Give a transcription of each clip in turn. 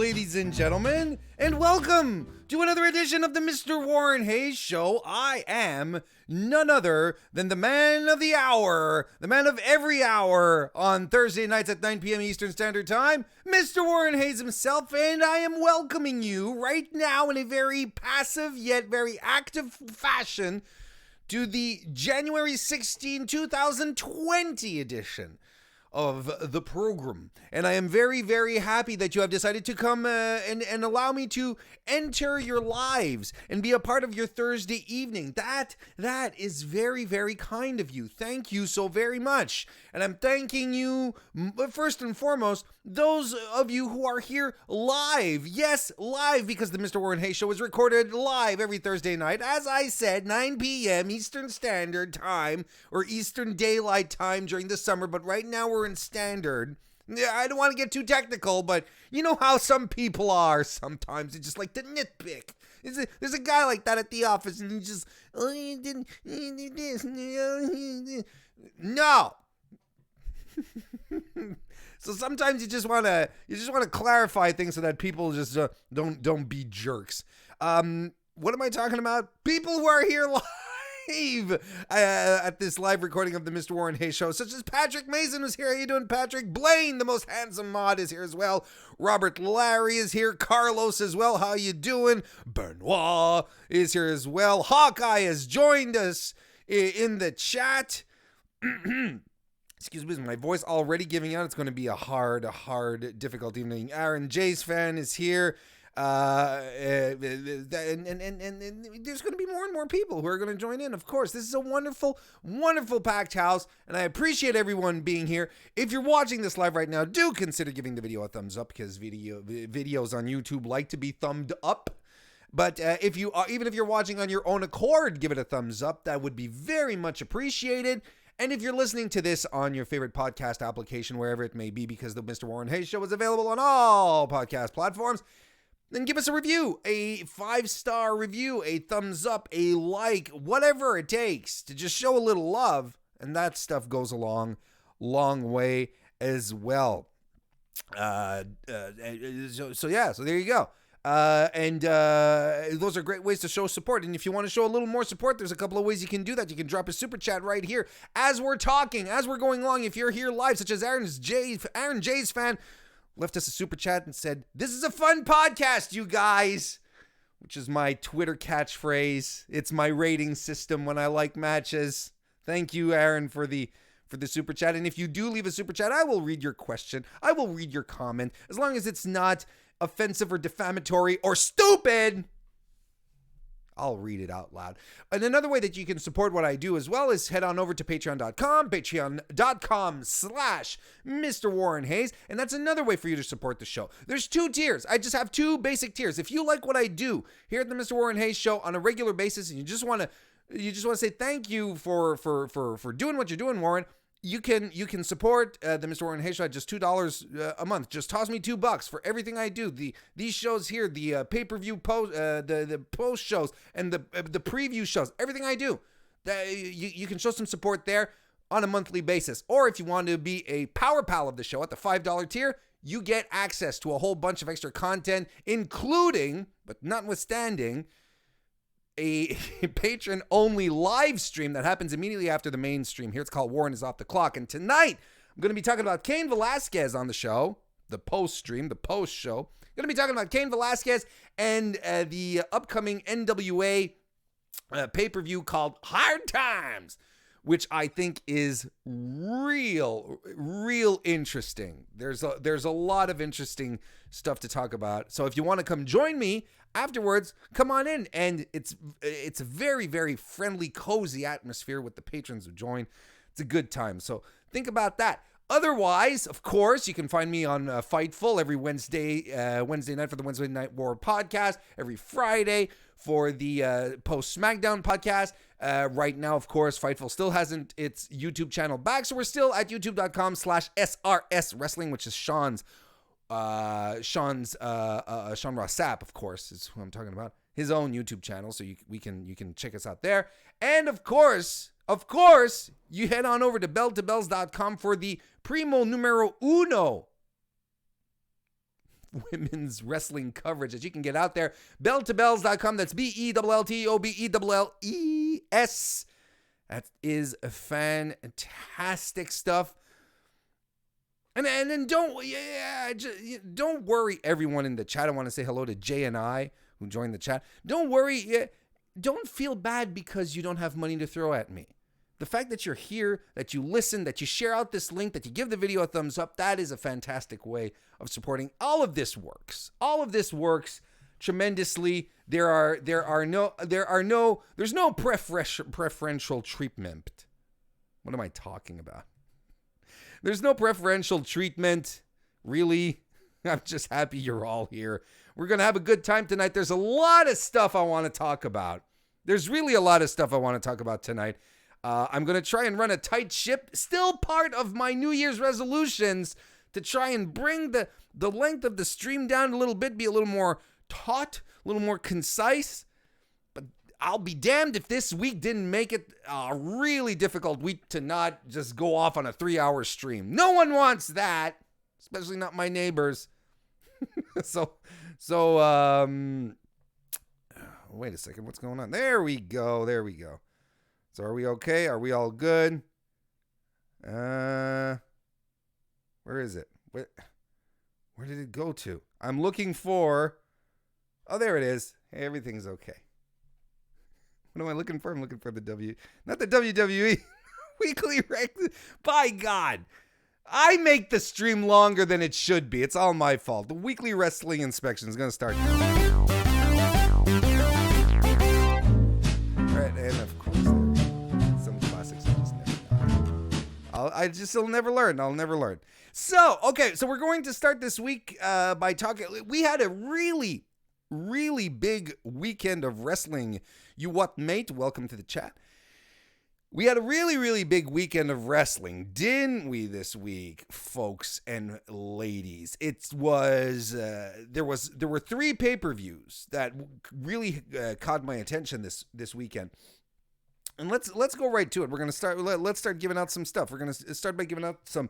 ladies and gentlemen, and welcome to another edition of the Mr. Warren Hayes Show. I am none other than the man of the hour, the man of every hour on Thursday nights at 9 p.m. Eastern Standard Time, Mr. Warren Hayes himself, and I am welcoming you right now in a very passive yet very active fashion to the January 16, 2020 edition of the program. And I am very, very happy that you have decided to come and allow me to enter your lives and be a part of your Thursday evening. That is very, very kind of you. Thank you so very much. And I'm thanking you, first and foremost, those of you who are here live. Yes, live, because the Mr. Warren Hayes Show is recorded live every Thursday night. As I said, 9 p.m. Eastern Standard Time, or Eastern Daylight Time during the summer, but right now we're in Standard. I don't want to get too technical, but you know how some people are sometimes. They just like to nitpick. There's a guy like that at the office, and he just, oh, you didn't do this. No. So sometimes you just want to clarify things so that people just don't be jerks. What am I talking about? People who are here live at this live recording of the Mr. Warren Hayes Show, such as Patrick Mason was here. How you doing, Patrick? Blaine, the most handsome mod, is here as well. Robert Larry is here. Carlos as well. How you doing? Benoit is here as well. Hawkeye has joined us in the chat. Excuse me, my voice already giving out. It's going to be a hard, difficult evening. Aaron J's fan is here. And there's going to be more and more people who are going to join in. Of course, this is a wonderful, wonderful packed house, and I appreciate everyone being here. If you're watching this live right now, do consider giving the video a thumbs up, because videos on YouTube like to be thumbed up. But even if you're watching on your own accord, give it a thumbs up. That would be very much appreciated. And if you're listening to this on your favorite podcast application, wherever it may be, because the Mr. Warren Hayes Show is available on all podcast platforms, then give us a review, a 5-star review, a thumbs up, a like, whatever it takes to just show a little love. And that stuff goes a long way as well. So there you go. Those are great ways to show support. And if you want to show a little more support, there's a couple of ways you can do that. You can drop a super chat right here as we're talking, as we're going along. If you're here live, such as Aaron J's fan, left us a super chat and said, "This is a fun podcast, you guys," which is my Twitter catchphrase. It's my rating system when I like matches. Thank you, Aaron, for the super chat. And if you do leave a super chat, I will read your question. I will read your comment, as long as it's not offensive or defamatory or stupid. I'll read it out loud. And another way that you can support what I do as well is head on over to patreon.com/Mr. Warren Hayes. And that's another way for you to support the show. There's 2 tiers. I just have 2 basic tiers. If you like what I do here at the Mr. Warren Hayes Show on a regular basis, and you just want to say thank you for doing what you're doing, Warren, you can support the Mr. Warren Hayes Show at just $2 a month. Just toss me $2 for everything I do. These shows here, the pay-per-view post, the post shows, and the preview shows, everything I do. You can show some support there on a monthly basis. Or if you want to be a power pal of the show at the $5 tier, you get access to a whole bunch of extra content, including, but notwithstanding, a patron-only live stream that happens immediately after the main stream. Here it's called Warren is Off the Clock. And tonight, I'm going to be talking about Cain Velasquez on the show, the post-stream, the post-show. I'm going to be talking about Cain Velasquez and the upcoming NWA pay-per-view called Hard Times, which I think is real interesting. There's a lot of interesting stuff to talk about. So if you want to come join me afterwards, come on in. And it's a very, very friendly, cozy atmosphere with the patrons who join. It's a good time. So think about that. Otherwise, of course, you can find me on Fightful every Wednesday night for the Wednesday Night War podcast, every Friday for the Post SmackDown podcast. Right now, of course, Fightful still hasn't its YouTube channel back, so we're still at youtube.com/SRS Wrestling, which is Sean Rossap, of course, is who I'm talking about. His own YouTube channel, so you can check us out there. And of course, you head on over to belltobells.com for the primo numero uno. women's wrestling coverage that you can get out there. Belltobells.com. That's BELLTOBELLES. That is fantastic stuff. And then don't worry, everyone in the chat. I want to say hello to Jay and I who joined the chat. Don't worry. Don't feel bad because you don't have money to throw at me. The fact that you're here, that you listen, that you share out this link, that you give the video a thumbs up, that is a fantastic way of supporting. All of this works. All of this works tremendously. There's no preferential treatment. What am I talking about? There's no preferential treatment, really. I'm just happy you're all here. We're going to have a good time tonight. There's a lot of stuff I want to talk about. There's really a lot of stuff I want to talk about tonight. I'm going to try and run a tight ship. Still part of my New Year's resolutions to try and bring the length of the stream down a little bit, be a little more taut, a little more concise. But I'll be damned if this week didn't make it a really difficult week to not just go off on a 3-hour stream. No one wants that, especially not my neighbors. So wait a second. What's going on? There we go. So are we okay? Are we all good? Where is it? Where did it go to? I'm looking for... Oh, there it is. Hey, everything's okay. What am I looking for? I'm looking for not the WWE weekly rank. By God, I make the stream longer than it should be. It's all my fault. The weekly wrestling inspection is going to start now. All right, and of course, some classics I just never know. I'll never learn. So, okay, so we're going to start this week by talking. We had a really big weekend of wrestling. You what, mate? Welcome to the chat. We had a really big weekend of wrestling, didn't we, this week, folks and ladies? It was there were 3 pay-per-views that really caught my attention this weekend. And let's go right to it. We're going to start. Let's start giving out some stuff. We're going to start by giving out some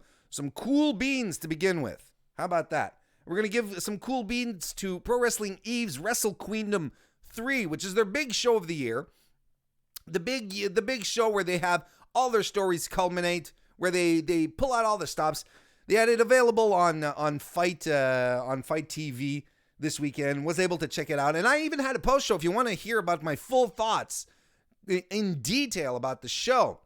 cool beans to begin with. How about that? We're going to give some cool beans to Pro Wrestling Eve's Wrestle Queendom 3, which is their big show of the year. The big show where they have all their stories culminate, where they pull out all the stops. They had it available on Fight TV this weekend. Was able to check it out, and I even had a post show. If you want to hear about my full thoughts in detail about the show,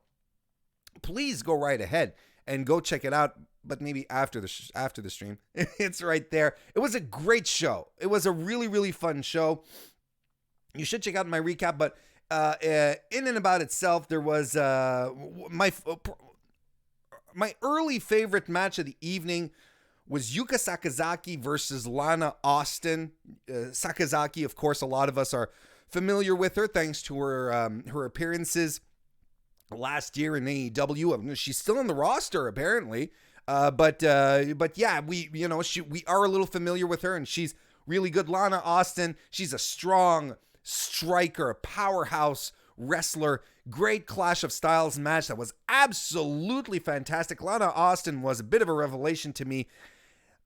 please go right ahead and go check it out. But maybe after the stream, it's right there. It was a great show. It was a really fun show. You should check out my recap, but. In and about itself, there was my early favorite match of the evening was Yuka Sakazaki versus Lana Austin. Sakazaki, of course, a lot of us are familiar with her thanks to her appearances last year in AEW. She's still in the roster apparently, but yeah, we are a little familiar with her, and she's really good. Lana Austin, she's a strong striker, a powerhouse wrestler. Great Clash of Styles match that was absolutely fantastic. Lana Austin was a bit of a revelation to me.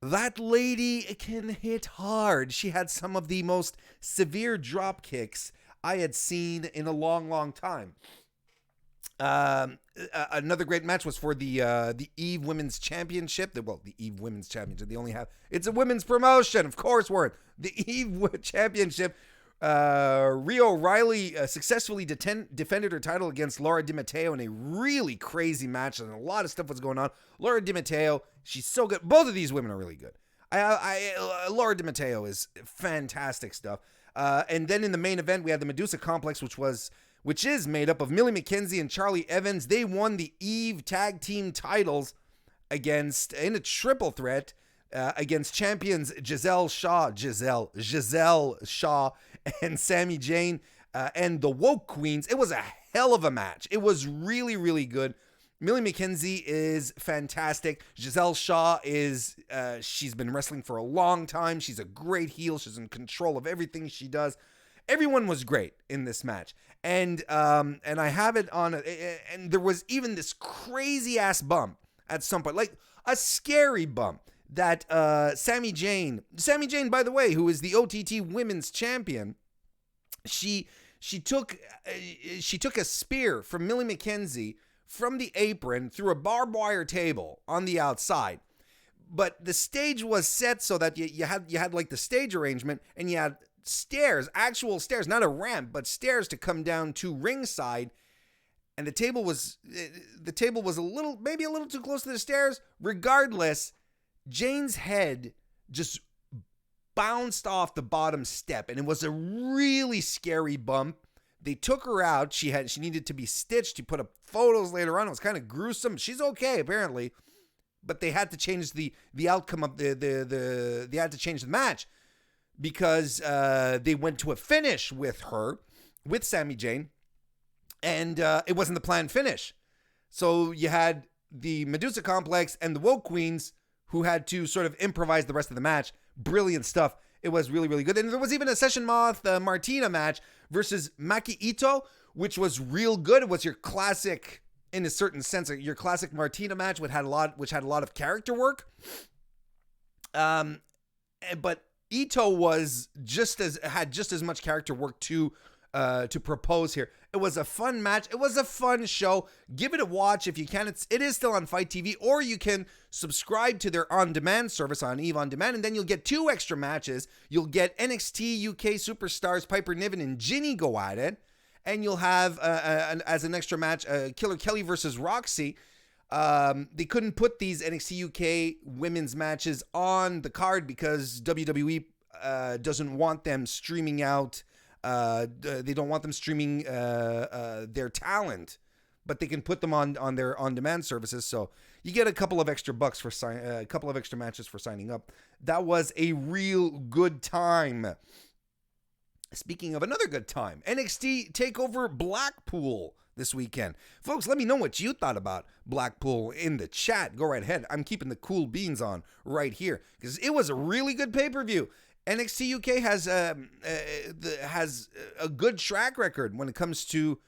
That lady can hit hard. She had some of the most severe drop kicks I had seen in a long time. Another great match was for the Eve Women's Championship. The Eve Women's Championship. They only have, it's a women's promotion, of course. The Eve Championship. Rhea O'Reilly successfully defended her title against Laura DiMatteo in a really crazy match, and a lot of stuff was going on. Laura DiMatteo, she's so good. Both of these women are really good. Laura DiMatteo is fantastic stuff. And then in the main event, we had the Medusa Complex, which is made up of Millie McKenzie and Charlie Evans. They won the Eve Tag Team titles in a triple threat against champions Giselle Shaw and Sami Zayn and the Woke Queens. It was a hell of a match. It was really good. Millie McKenzie is fantastic. Giselle Shaw she's been wrestling for a long time. She's a great heel. She's in control of everything she does. Everyone was great in this match. And I have it on, and there was even this crazy ass bump at some point, like a scary bump that Sami Zayn, by the way, who is the OTT Women's Champion, she took a spear from Millie McKenzie from the apron through a barbed wire table on the outside. But the stage was set so that you had like the stage arrangement, and you had stairs, actual stairs, not a ramp, but stairs to come down to ringside. And the table was maybe a little too close to the stairs. Regardless, Jane's head just bounced off the bottom step, and it was a really scary bump. They took her out. She needed to be stitched. He put up photos later on. It was kind of gruesome. She's okay apparently, but they had to change the outcome of they had to change the match because they went to a finish with Sami Zayn, and it wasn't the planned finish. So you had the Medusa Complex and the Woke Queens who had to sort of improvise the rest of the match. Brilliant stuff. It was really, really good. And there was even a Session Moth Martina match versus Maki Ito, which was real good. It was your classic, in a certain sense, your classic Martina match, which had a lot of character work. But Ito had just as much character work to propose here. It was a fun match. It was a fun show. Give it a watch if you can. It is still on Fight TV, or you can subscribe to their on-demand service on Eve On Demand, and then you'll get 2 extra matches. You'll get NXT UK superstars Piper Niven and Ginny go at it, and you'll have as an extra match Killer Kelly versus Roxy. They couldn't put these NXT UK women's matches on the card because WWE doesn't want them streaming out. They don't want them streaming their talent, but they can put them on their on-demand services. So you get a couple of extra bucks for a couple of extra matches for signing up. That was a real good time. Speaking of another good time, NXT TakeOver Blackpool this weekend. Folks, let me know what you thought about Blackpool in the chat. Go right ahead. I'm keeping the cool beans on right here because it was a really good pay-per-view. NXT UK has a good track record when it comes to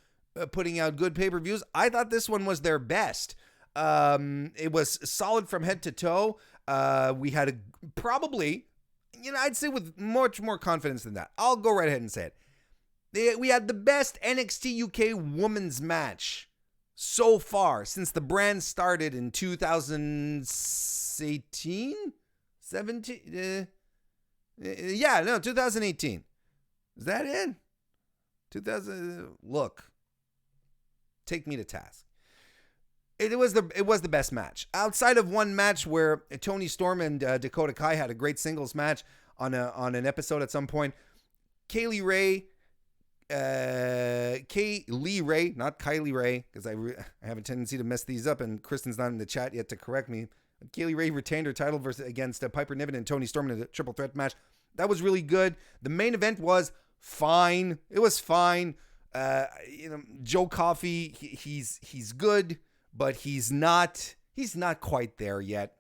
putting out good pay-per-views. I thought this one was their best. It was solid from head to toe. We had probably, I'd say with much more confidence than that. I'll go right ahead and say it. We had the best NXT UK women's match so far since the brand started in 2018? 17? 2018. Is that it? 2000. Look, take me to task. It was the best match outside of one match where Toni Storm and Dakota Kai had a great singles match on an episode at some point. Kaylee Ray, not Kylie Ray, because I have a tendency to mess these up, and Kristen's not in the chat yet to correct me. Kaylee Ray retained her title against Piper Niven and Toni Storm in a triple threat match. That was really good. The main event was fine. It was fine. Joe Coffey, he's good, but he's not quite there yet.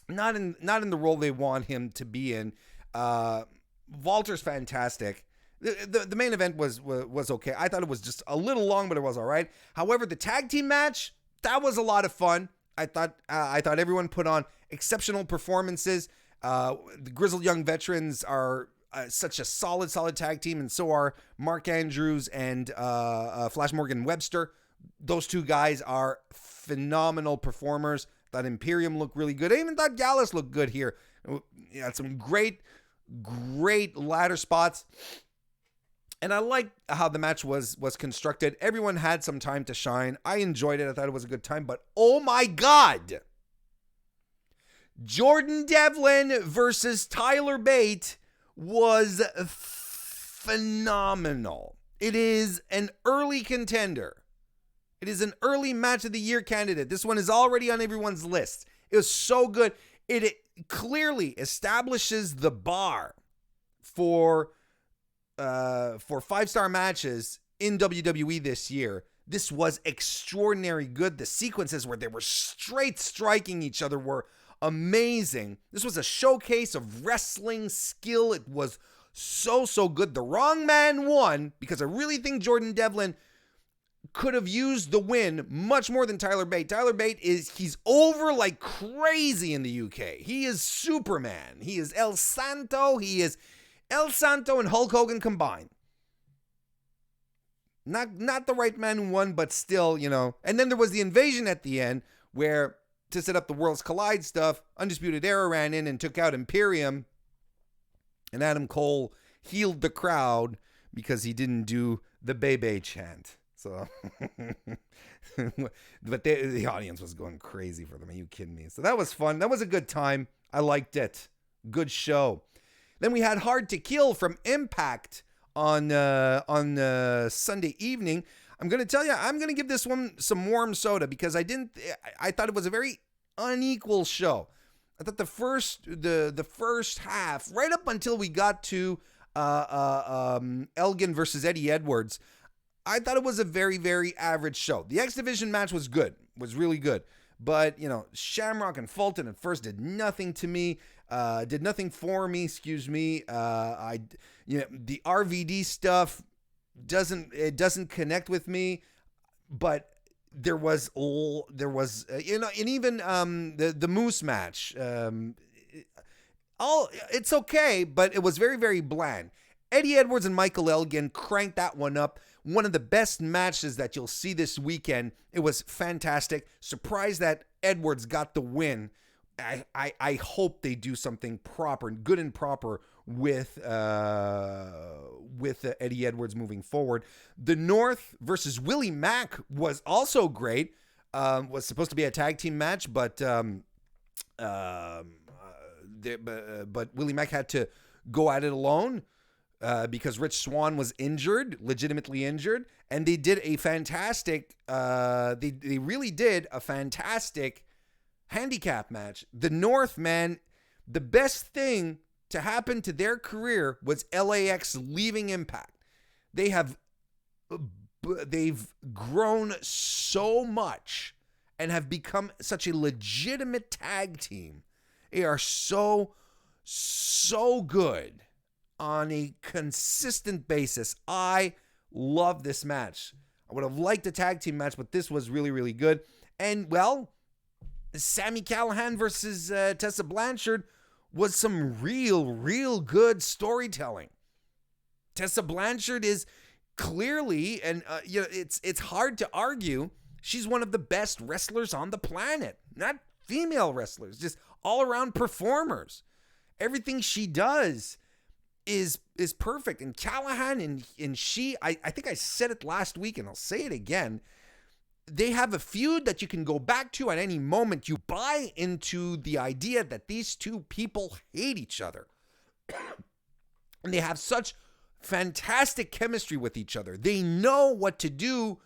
Not in the role they want him to be in. Walter's fantastic. The main event was okay. I thought it was just a little long, but it was all right. However, the tag team match, that was a lot of fun. I thought everyone put on exceptional performances. The Grizzled Young Veterans are such a solid tag team, and so are Mark Andrews and Flash Morgan Webster. Those two guys are phenomenal performers. Thought Imperium looked really good. I even thought Gallus looked good here. He had some great ladder spots. And I liked how the match was constructed. Everyone had some time to shine. I enjoyed it. I thought it was a good time. But oh my God, Jordan Devlin versus Tyler Bate was phenomenal. It is an early contender. It is an early match of the year candidate. This one is already on everyone's list. It was so good. It clearly establishes the bar for 5-star matches in WWE this year. This was extraordinary good. The sequences where they were straight striking each other were amazing. This was a showcase of wrestling skill. It was so good. The wrong man won because I really think Jordan Devlin could have used the win much more than Tyler Bate. Tyler Bate he's over like crazy in the UK. He is Superman. He is El Santo. He is El Santo and Hulk Hogan combined. Not the right man who won, but still, you know. And then there was the invasion at the end where, to set up the Worlds Collide stuff, Undisputed Era ran in and took out Imperium. And Adam Cole healed the crowd because he didn't do the Bebe chant. So, but the audience was going crazy for them. Are you kidding me? So that was fun. That was a good time. I liked it. Good show. Then we had Hard to Kill from Impact on Sunday evening. I'm going to tell you, I'm going to give this one some warm soda because I thought it was a very unequal show. I thought the first half, right up until we got to Elgin versus Eddie Edwards, I thought it was a very, very average show. The X Division match was good, was really good. But, you know, Shamrock and Fulton at first did nothing to me, did nothing for me, excuse me. The RVD stuff doesn't connect with me, but there was and even the Moose match, it's okay, but it was very, very bland. Eddie Edwards and Michael Elgin cranked that one up. One of the best matches that you'll see this weekend. It was fantastic. Surprised that Edwards got the win. I hope they do something proper, good and proper with Eddie Edwards moving forward. The North versus Willie Mack was also great. Was supposed to be a tag team match, but Willie Mack had to go at it alone. Because Rich Swann was injured, legitimately injured, and they did a fantastic, they really did a fantastic handicap match. The North, man, the best thing to happen to their career was LAX leaving Impact. They've grown so much and have become such a legitimate tag team. They are so good. On a consistent basis. I love this match. I would have liked a tag team match, but this was really, really good. And, well, Sami Callihan versus Tessa Blanchard was some real good storytelling. Tessa Blanchard is clearly, and it's hard to argue, she's one of the best wrestlers on the planet. Not female wrestlers, just all-around performers. Everything she does is perfect. And Callahan and she, I think I said it last week and I'll say it again. They have a feud that you can go back to at any moment. You buy into the idea that these two people hate each other. And they have such fantastic chemistry with each other. They know what to do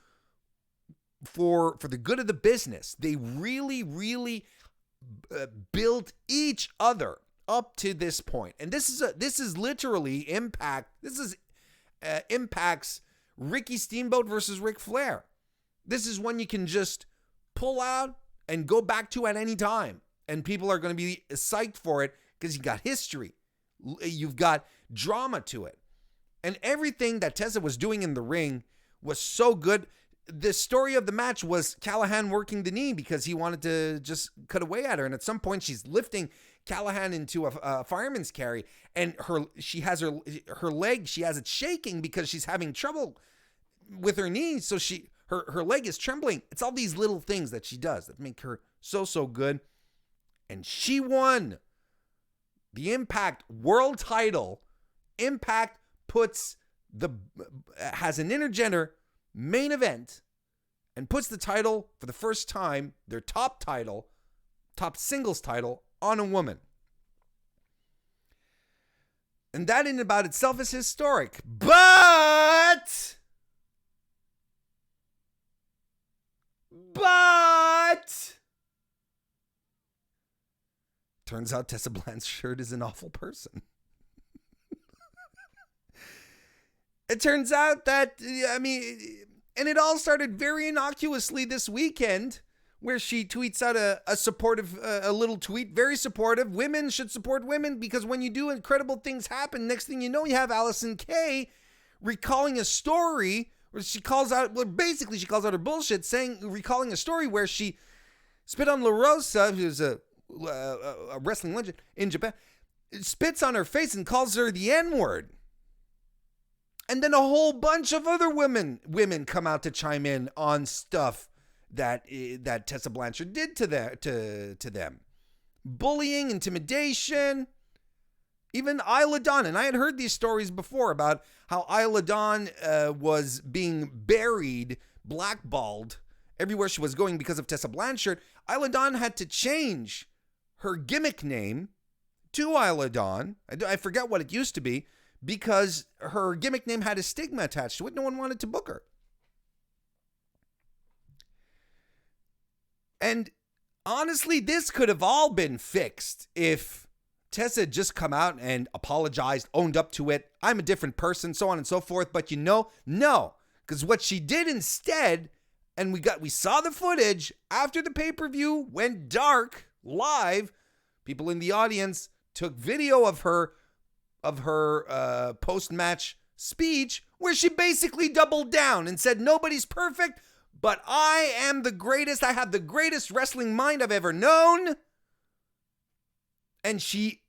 for the good of the business. They really build each other up to this point. And this is literally Impact. This is Impact's Ricky Steamboat versus Ric Flair. This is one you can just pull out and go back to at any time. And people are going to be psyched for it because you got history. You've got drama to it. And everything that Tessa was doing in the ring was so good. The story of the match was Callahan working the knee because he wanted to just cut away at her. And at some point she's lifting Callahan into a fireman's carry, and her leg, she has it shaking because she's having trouble with her knees. So her leg is trembling. It's all these little things that she does that make her so good. And she won the Impact World Title. Impact has an intergender main event and puts the title for the first time, their top singles title, on a woman. And that in and about itself is historic. But turns out Tessa Blanchard is an awful person. It turns out that, and it all started very innocuously this weekend, where she tweets out a little tweet, very supportive. Women should support women because when you do, incredible things happen. Next thing you know, you have Allison Kay recalling a story where she calls out her bullshit, recalling a story where she spit on La Rosa, who's a wrestling legend in Japan, spits on her face and calls her the N-word. And then a whole bunch of other women come out to chime in on stuff that Tessa Blanchard did to them. Bullying, intimidation, even Isla Dawn. And I had heard these stories before about how Isla Dawn was being buried, blackballed everywhere she was going because of Tessa Blanchard. Isla Dawn had to change her gimmick name to Isla Dawn. I forget what it used to be, because her gimmick name had a stigma attached to it. No one wanted to book her. And honestly, this could have all been fixed if Tessa had just come out and apologized, owned up to it. I'm a different person, so on and so forth. But no. Because what she did instead, and we saw the footage after the pay-per-view went dark live. People in the audience took video of her post-match speech, where she basically doubled down and said, nobody's perfect, but I am the greatest. I have the greatest wrestling mind I've ever known. And she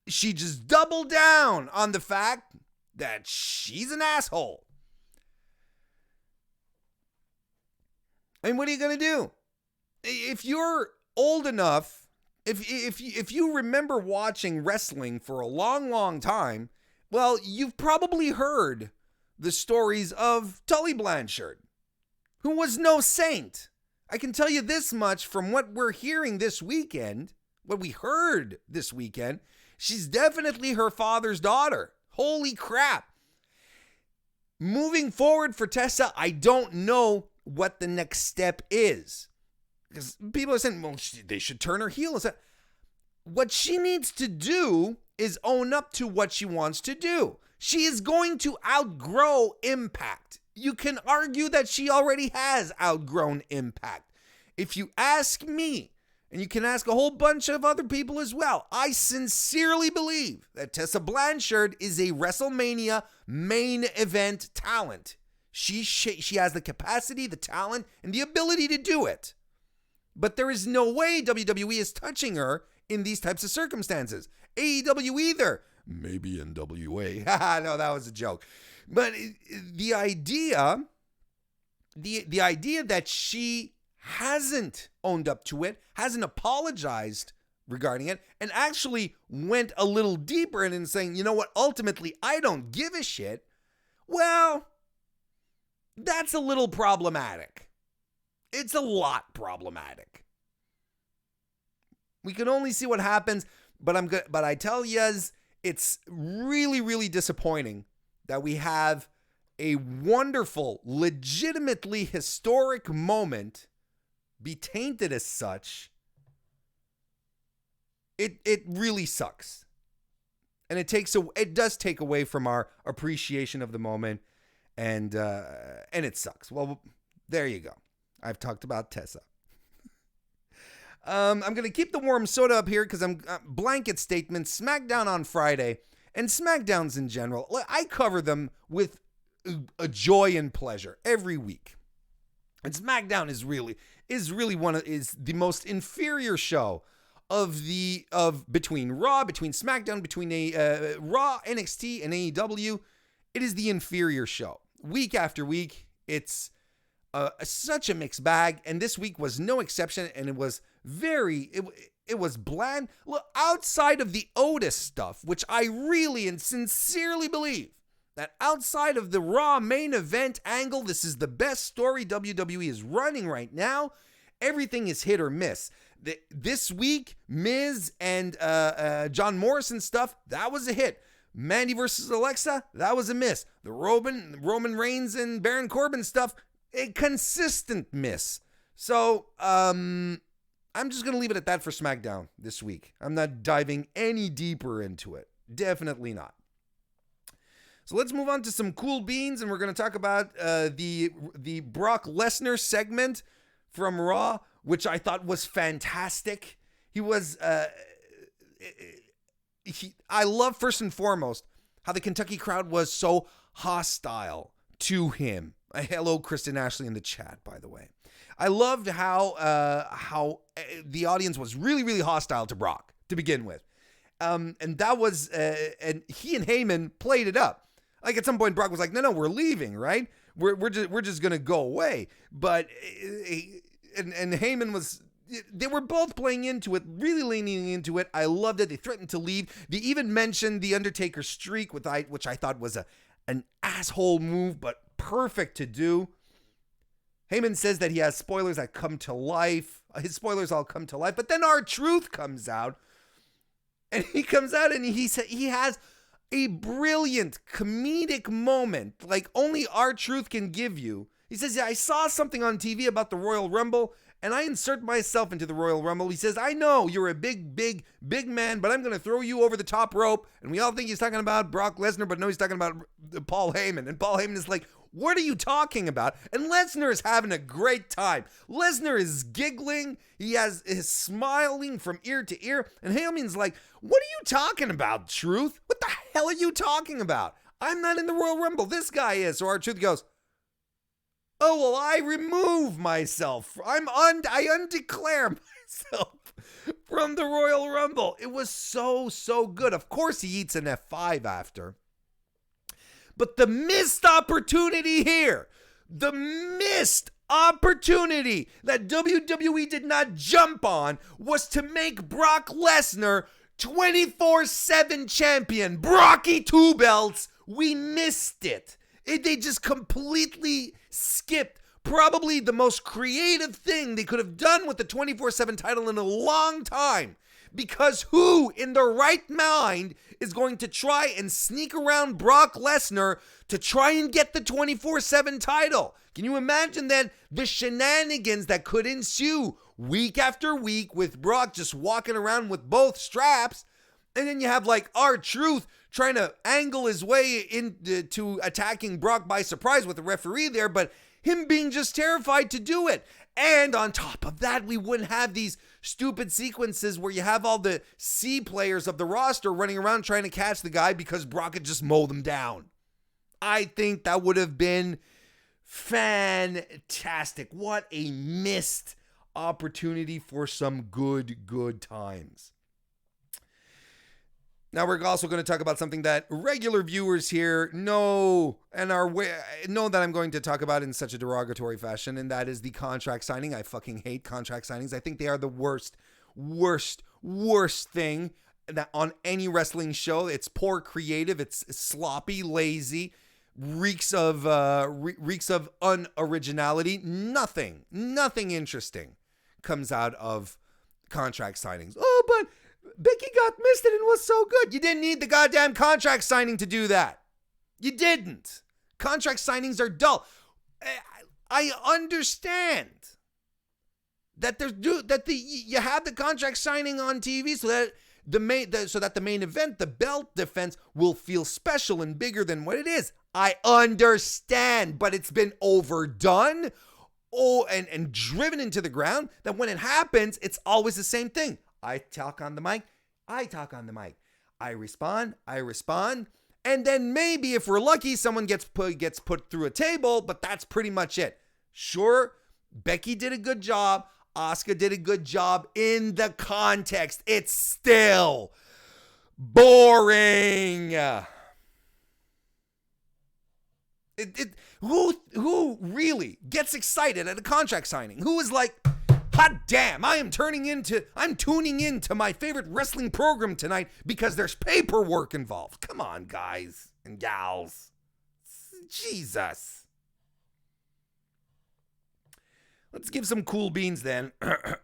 just doubled down on the fact that she's an asshole. I mean, what are you going to do? If you're old enough, if you remember watching wrestling for a long, long time, well, you've probably heard the stories of Tully Blanchard, who was no saint. I can tell you this much from what we're hearing this weekend, what we heard this weekend, she's definitely her father's daughter. Holy crap. Moving forward for Tessa, I don't know what the next step is. Because people are saying, well, they should turn her heel. What she needs to do is own up to what she wants to do. She is going to outgrow Impact. You can argue that she already has outgrown Impact. If you ask me, and you can ask a whole bunch of other people as well, I sincerely believe that Tessa Blanchard is a WrestleMania main event talent. She has the capacity, the talent, and the ability to do it. But there is no way WWE is touching her in these types of circumstances. AEW either. Maybe NWA. No, that was a joke. But the idea that she hasn't owned up to it, hasn't apologized regarding it, and actually went a little deeper in saying, you know what, ultimately, I don't give a shit. Well, that's a little problematic. It's a lot problematic. We can only see what happens, but I tell yous, it's really, really disappointing that we have a wonderful, legitimately historic moment be tainted as such. It really sucks. And it does take away from our appreciation of the moment, and it sucks. Well, there you go. I've talked about Tessa. I'm going to keep the warm soda up here because I'm blanket statement. SmackDown on Friday, and SmackDowns in general, I cover them with a joy and pleasure every week. And SmackDown is really the most inferior show between Raw, between SmackDown, between Raw, NXT, and AEW. It is the inferior show. Week after week, it's such a mixed bag, and this week was no exception, and it was it was bland. Look, outside of the Otis stuff, which I really and sincerely believe that outside of the Raw main event angle, this is the best story WWE is running right now. Everything is hit or miss. This week, Miz and John Morrison stuff, that was a hit. Mandy versus Alexa, that was a miss. The Roman Reigns and Baron Corbin stuff, a consistent miss. So, I'm just going to leave it at that for SmackDown this week. I'm not diving any deeper into it. Definitely not. So let's move on to some cool beans, and we're going to talk about the Brock Lesnar segment from Raw, which I thought was fantastic. He was... I love, first and foremost, how the Kentucky crowd was so hostile to him. Hello, Kristen Ashley in the chat, by the way. I loved how the audience was really, really hostile to Brock to begin with. And that was, and he and Heyman played it up. Like at some point, Brock was like, no, we're leaving, right? We're just going to go away. But, and Heyman was, they were both playing into it, really leaning into it. I loved it. They threatened to leave. They even mentioned the Undertaker streak, which I thought was an asshole move, but perfect to do. Heyman says that he has spoilers that come to life. His spoilers all come to life. But then R-Truth comes out. And he comes out and he has a brilliant comedic moment like only R-Truth can give you. He says, I saw something on TV about the Royal Rumble, and I insert myself into the Royal Rumble. He says, I know you're a big man, but I'm going to throw you over the top rope. And we all think he's talking about Brock Lesnar, but no, he's talking about Paul Heyman. And Paul Heyman is like, what are you talking about? And Lesnar is having a great time. Lesnar is giggling. He is smiling from ear to ear. And Heyman's like, what are you talking about, Truth? What the hell are you talking about? I'm not in the Royal Rumble. This guy is. So R-Truth goes, oh, well, I remove myself. I undeclare myself from the Royal Rumble. It was so good. Of course, he eats an F5 after. But the missed opportunity here, the missed opportunity that WWE did not jump on was to make Brock Lesnar 24/7 champion. Brocky 2 belts. We missed it. They just completely skipped probably the most creative thing they could have done with the 24/7 title in a long time. Because who in their right mind is going to try and sneak around Brock Lesnar to try and get the 24/7 title? Can you imagine then the shenanigans that could ensue week after week with Brock just walking around with both straps? And then you have like R-Truth trying to angle his way into attacking Brock by surprise with the referee there, but him being just terrified to do it. And on top of that, we wouldn't have these stupid sequences where you have all the C players of the roster running around trying to catch the guy because Brock had just mowed them down. I think that would have been fantastic. What a missed opportunity for some good times. Now we're also going to talk about something that regular viewers here know and know that I'm going to talk about in such a derogatory fashion, and that is the contract signing. I fucking hate contract signings. I think they are the worst thing that on any wrestling show. It's poor creative. It's sloppy, lazy, reeks of unoriginality. Nothing interesting comes out of contract signings. Oh, but Becky got missed and it was so good. You didn't need the goddamn contract signing to do that. You didn't. Contract signings are dull. I understand that you have the contract signing on TV so that the main event, the belt defense, will feel special and bigger than what it is. I understand, but it's been overdone. And driven into the ground that when it happens, it's always the same thing. I talk on the mic. I respond. And then maybe if we're lucky, someone gets put through a table, but that's pretty much it. Sure, Becky did a good job. Asuka did a good job in the context. It's still boring. Who really gets excited at a contract signing? Who is like, hot damn, I'm tuning into my favorite wrestling program tonight because there's paperwork involved. Come on, guys and gals. Jesus. Let's give some cool beans then for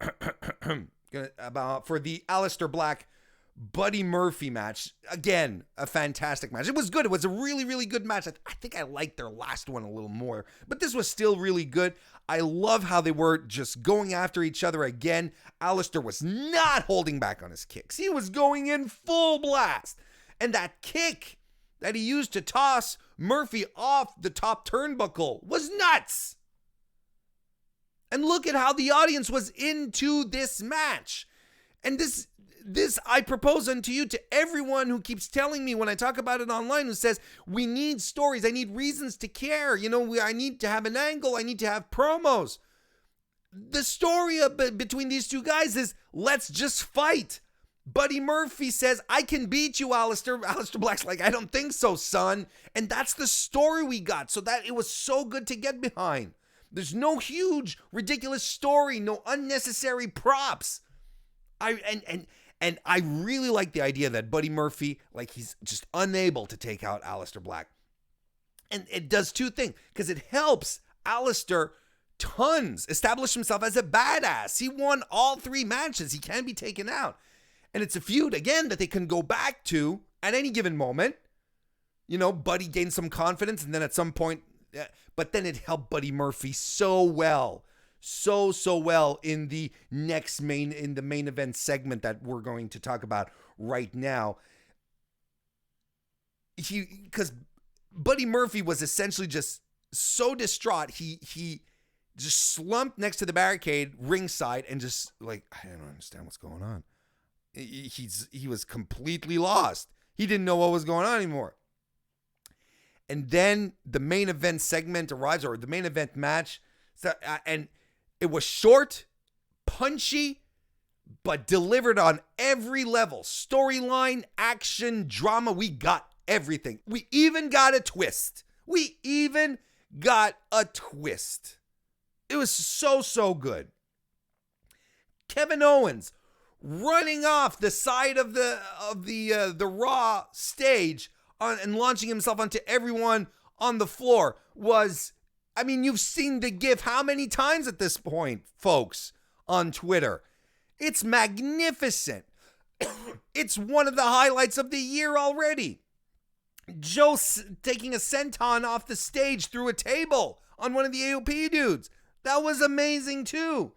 the Aleister Black Buddy Murphy match. Again, a fantastic match. It was good. It was a really, really good match. I think I liked their last one a little more, but this was still really good. I love how they were just going after each other again. Aleister was not holding back on his kicks. He was going in full blast. And that kick that he used to toss Murphy off the top turnbuckle was nuts. And look at how the audience was into this match. And this this I propose unto you, to everyone who keeps telling me when I talk about it online, who says, we need stories, I need reasons to care, I need to have an angle, I need to have promos. The story between these two guys is, let's just fight. Buddy Murphy says, I can beat you, Aleister. Aleister Black's like, I don't think so, son. And that's the story we got. So that it was so good to get behind. There's no huge, ridiculous story, no unnecessary props. And I really like the idea that Buddy Murphy, like, he's just unable to take out Aleister Black. And it does two things, because it helps Aleister tons establish himself as a badass. He won all 3 matches. He can be taken out. And it's a feud, again, that they can go back to at any given moment. Buddy gained some confidence, and then at some point, but then it helped Buddy Murphy so well. So well in the main event segment that we're going to talk about right now. Because Buddy Murphy was essentially just so distraught, he just slumped next to the barricade ringside and just like, I don't understand what's going on. He was completely lost. He didn't know what was going on anymore. And then the main event segment arrives, or the main event match, and it was short, punchy, but delivered on every level. Storyline, action, drama, we got everything. We even got a twist. It was so good. Kevin Owens running off the side of the Raw stage and launching himself onto everyone on the floor was, I mean, you've seen the GIF how many times at this point, folks, on Twitter. It's magnificent. It's one of the highlights of the year already. Joe taking a senton off the stage through a table on one of the AOP dudes. That was amazing too.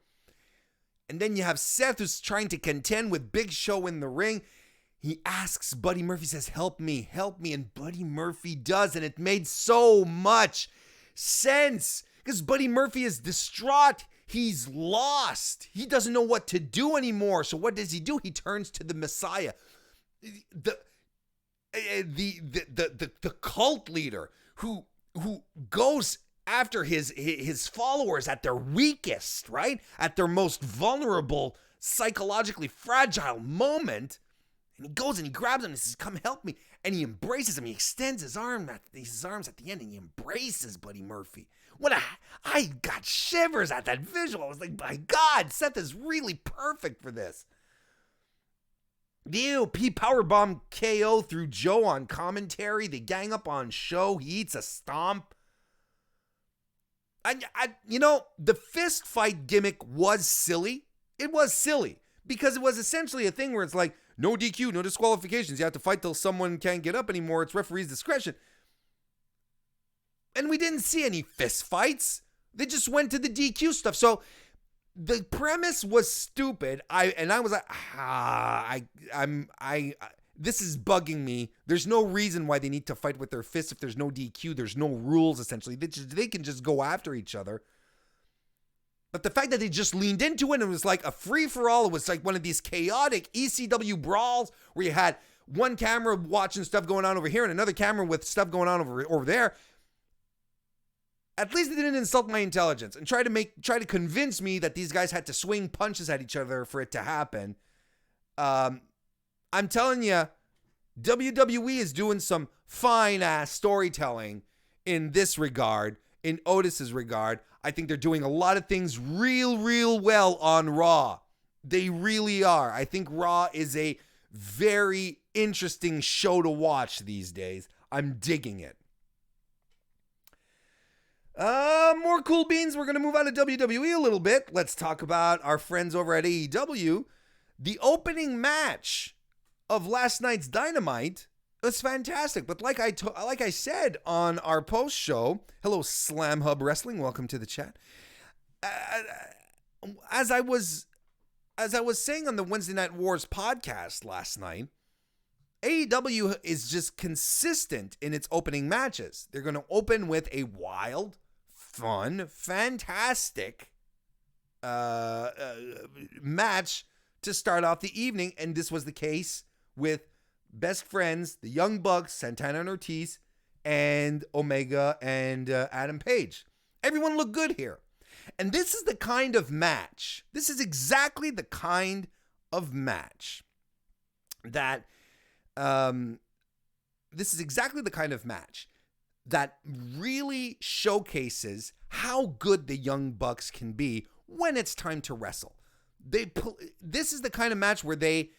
And then you have Seth, who's trying to contend with Big Show in the ring. He asks Buddy Murphy, says, help me. And Buddy Murphy does. And it made so much sense because Buddy Murphy is distraught. He's lost. He doesn't know what to do anymore. So what does he do? He turns to the Messiah, the cult leader who goes after his followers at their weakest, right? At their most vulnerable, psychologically fragile moment. And he goes and he grabs him and says, come help me. And he embraces him. He extends his arms at the end and he embraces Buddy Murphy. I got shivers at that visual. I was like, my God, Seth is really perfect for this. The AOP powerbomb KO through Joe on commentary. They gang up on Show. He eats a stomp. The fist fight gimmick was silly. It was silly because it was essentially a thing where it's like, no DQ, no disqualifications. You have to fight till someone can't get up anymore. It's referee's discretion. And we didn't see any fist fights. They just went to the DQ stuff. So the premise was stupid. I was like, this is bugging me. There's no reason why they need to fight with their fists if there's no DQ. There's no rules, essentially. They can just go after each other. But the fact that they just leaned into it and it was like a free-for-all, it was like one of these chaotic ECW brawls where you had one camera watching stuff going on over here and another camera with stuff going on over there. At least they didn't insult my intelligence and try to convince me that these guys had to swing punches at each other for it to happen. I'm telling you, WWE is doing some fine-ass storytelling in this regard, in Otis's regard. I think they're doing a lot of things real well on Raw. They really are. I think Raw is a very interesting show to watch these days. I'm digging it. More cool beans. We're going to move out of WWE a little bit. Let's talk about our friends over at AEW. The opening match of last night's Dynamite was fantastic. But like I said on our post show, hello Slam Hub Wrestling, welcome to the chat. As I was saying on the Wednesday Night Wars podcast last night, AEW is just consistent in its opening matches. They're going to open with a wild, fun, fantastic match to start off the evening. And this was the case with best friends, the Young Bucks, Santana and Ortiz, and Omega and Adam Page. Everyone looked good here. And this is the kind of match. This is exactly the kind of match that really showcases how good the Young Bucks can be when it's time to wrestle. This is the kind of match where they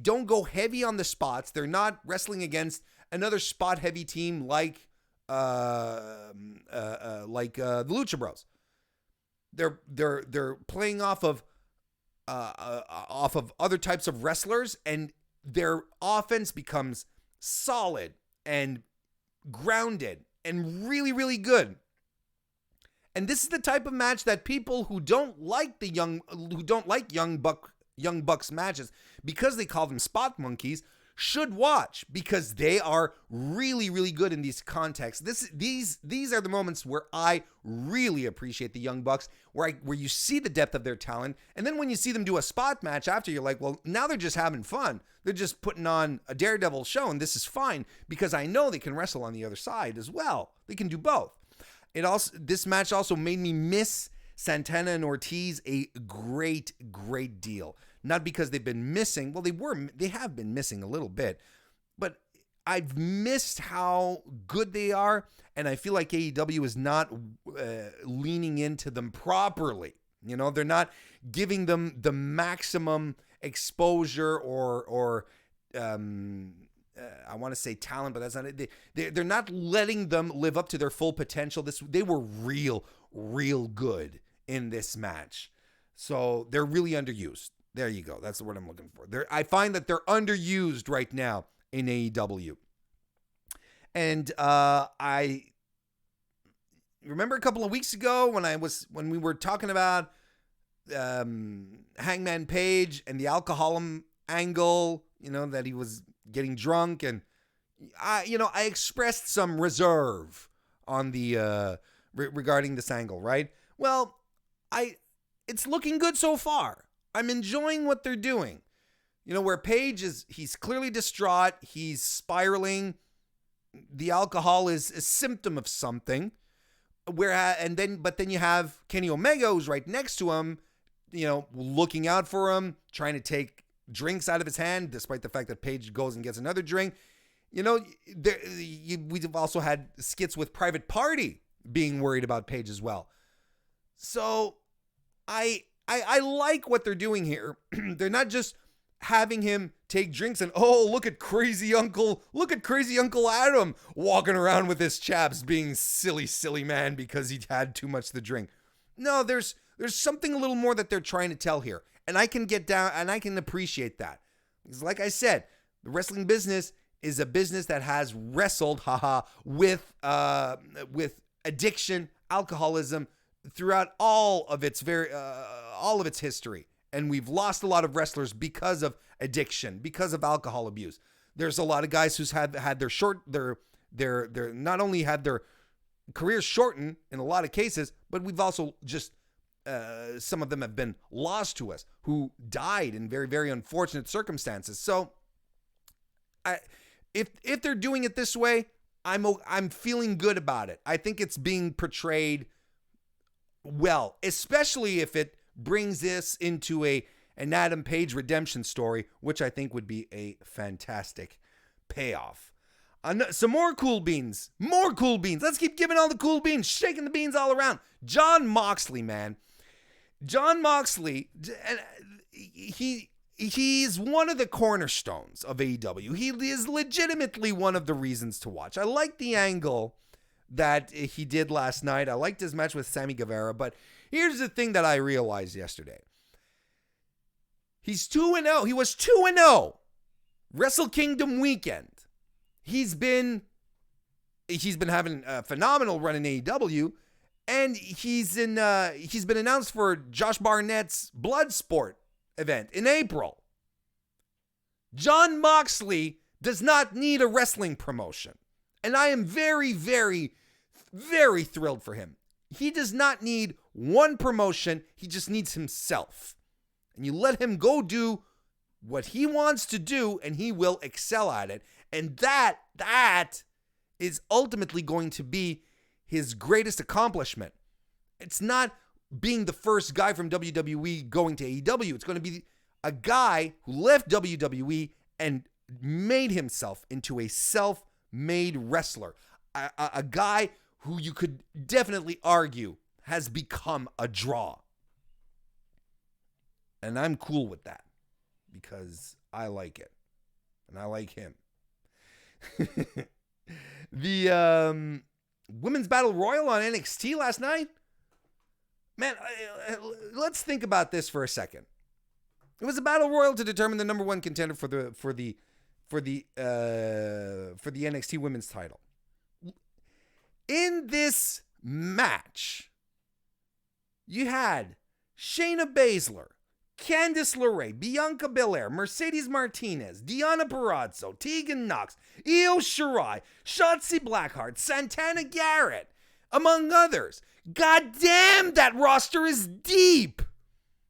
don't go heavy on the spots. They're not wrestling against another spot heavy team like the Lucha Bros. They're playing off of other types of wrestlers, and their offense becomes solid and grounded and really, really good. And this is the type of match that people who don't like Young Bucks matches, because they call them spot monkeys, should watch, because they are really, really good in these contexts. These are the moments where I really appreciate the Young Bucks, where you see the depth of their talent. And then when you see them do a spot match after, you're like, well, now they're just having fun. They're just putting on a Daredevil show, and this is fine, because I know they can wrestle on the other side as well. They can do both. This match also made me miss Santana and Ortiz a great, great deal. Not because they've been missing. Well, they have been missing a little bit, but I've missed how good they are, and I feel like AEW is not leaning into them properly. You know, they're not giving them the maximum exposure or I want to say talent, but that's not it. They're not letting them live up to their full potential. They were real good in this match, so they're really underused. There you go. That's the word I'm looking for. I find that they're underused right now in AEW. And I remember a couple of weeks ago when we were talking about Hangman Page and the alcohol angle, that he was getting drunk, and I expressed some reserve on the regarding this angle, right? Well, it's looking good so far. I'm enjoying what they're doing. Where Page he's clearly distraught. He's spiraling. The alcohol is a symptom of something. But then you have Kenny Omega, who's right next to him, looking out for him, trying to take drinks out of his hand, despite the fact that Page goes and gets another drink. We've also had skits with Private Party being worried about Page as well. So I like what they're doing here. They're not just having him take drinks and, look at crazy Uncle Adam walking around with his chaps being silly man because he had too much to drink. No, there's something a little more that they're trying to tell here. And I can get down and I can appreciate that. Because like I said, the wrestling business is a business that has wrestled, with addiction, alcoholism, throughout all of its history, and we've lost a lot of wrestlers because of addiction, because of alcohol abuse. There's a lot of guys who's had their not only had their careers shortened in a lot of cases, but we've also just some of them have been lost to us, who died in very, very unfortunate circumstances. So, if they're doing it this way, I'm feeling good about it. I think it's being portrayed well, especially if it brings this into an Adam Page redemption story, which I think would be a fantastic payoff. Some more cool beans. Let's keep giving all the cool beans, shaking the beans all around. Jon Moxley, man. Jon Moxley, he's one of the cornerstones of AEW. He is legitimately one of the reasons to watch. I like the angle that he did last night. I liked his match with Sammy Guevara, but here's the thing that I realized yesterday. He's 2-0. He was 2-0 Wrestle Kingdom weekend. He's been having a phenomenal run in AEW, and he's been announced for Josh Barnett's Bloodsport event in April. Jon Moxley does not need a wrestling promotion, and I am very, very, very thrilled for him. He does not need one promotion. He just needs himself. And you let him go do what he wants to do, and he will excel at it. And that is ultimately going to be his greatest accomplishment. It's not being the first guy from WWE going to AEW. It's going to be a guy who left WWE and made himself into a self-made wrestler. A guy who you could definitely argue has become a draw. And I'm cool with that because I like it. And I like him. The Women's Battle Royal on NXT last night. Man, let's think about this for a second. It was a battle royal to determine the number one contender for the NXT Women's title. In this match, you had Shayna Baszler, Candice LeRae, Bianca Belair, Mercedes Martinez, Deonna Purrazzo, Tegan Nox, Io Shirai, Shotzi Blackheart, Santana Garrett, among others. God damn, that roster is deep.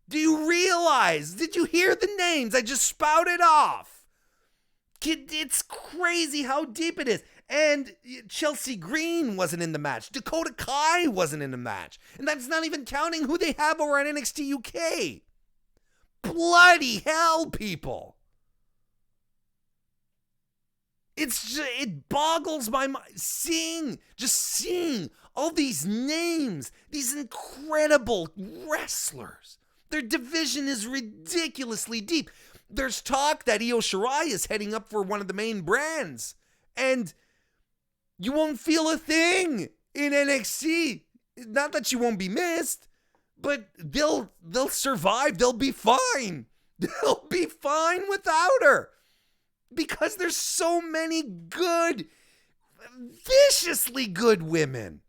Do you realize? Did you hear the names I just spouted off? It's crazy how deep it is. And Chelsea Green wasn't in the match. Dakota Kai wasn't in the match. And that's not even counting who they have over at NXT UK. Bloody hell, people. It boggles my mind. Just seeing all these names, these incredible wrestlers. Their division is ridiculously deep. There's talk that Io Shirai is heading up for one of the main brands. And you won't feel a thing in NXT. Not that she won't be missed, but they'll survive. They'll be fine. They'll be fine without her. Because there's so many good, viciously good women.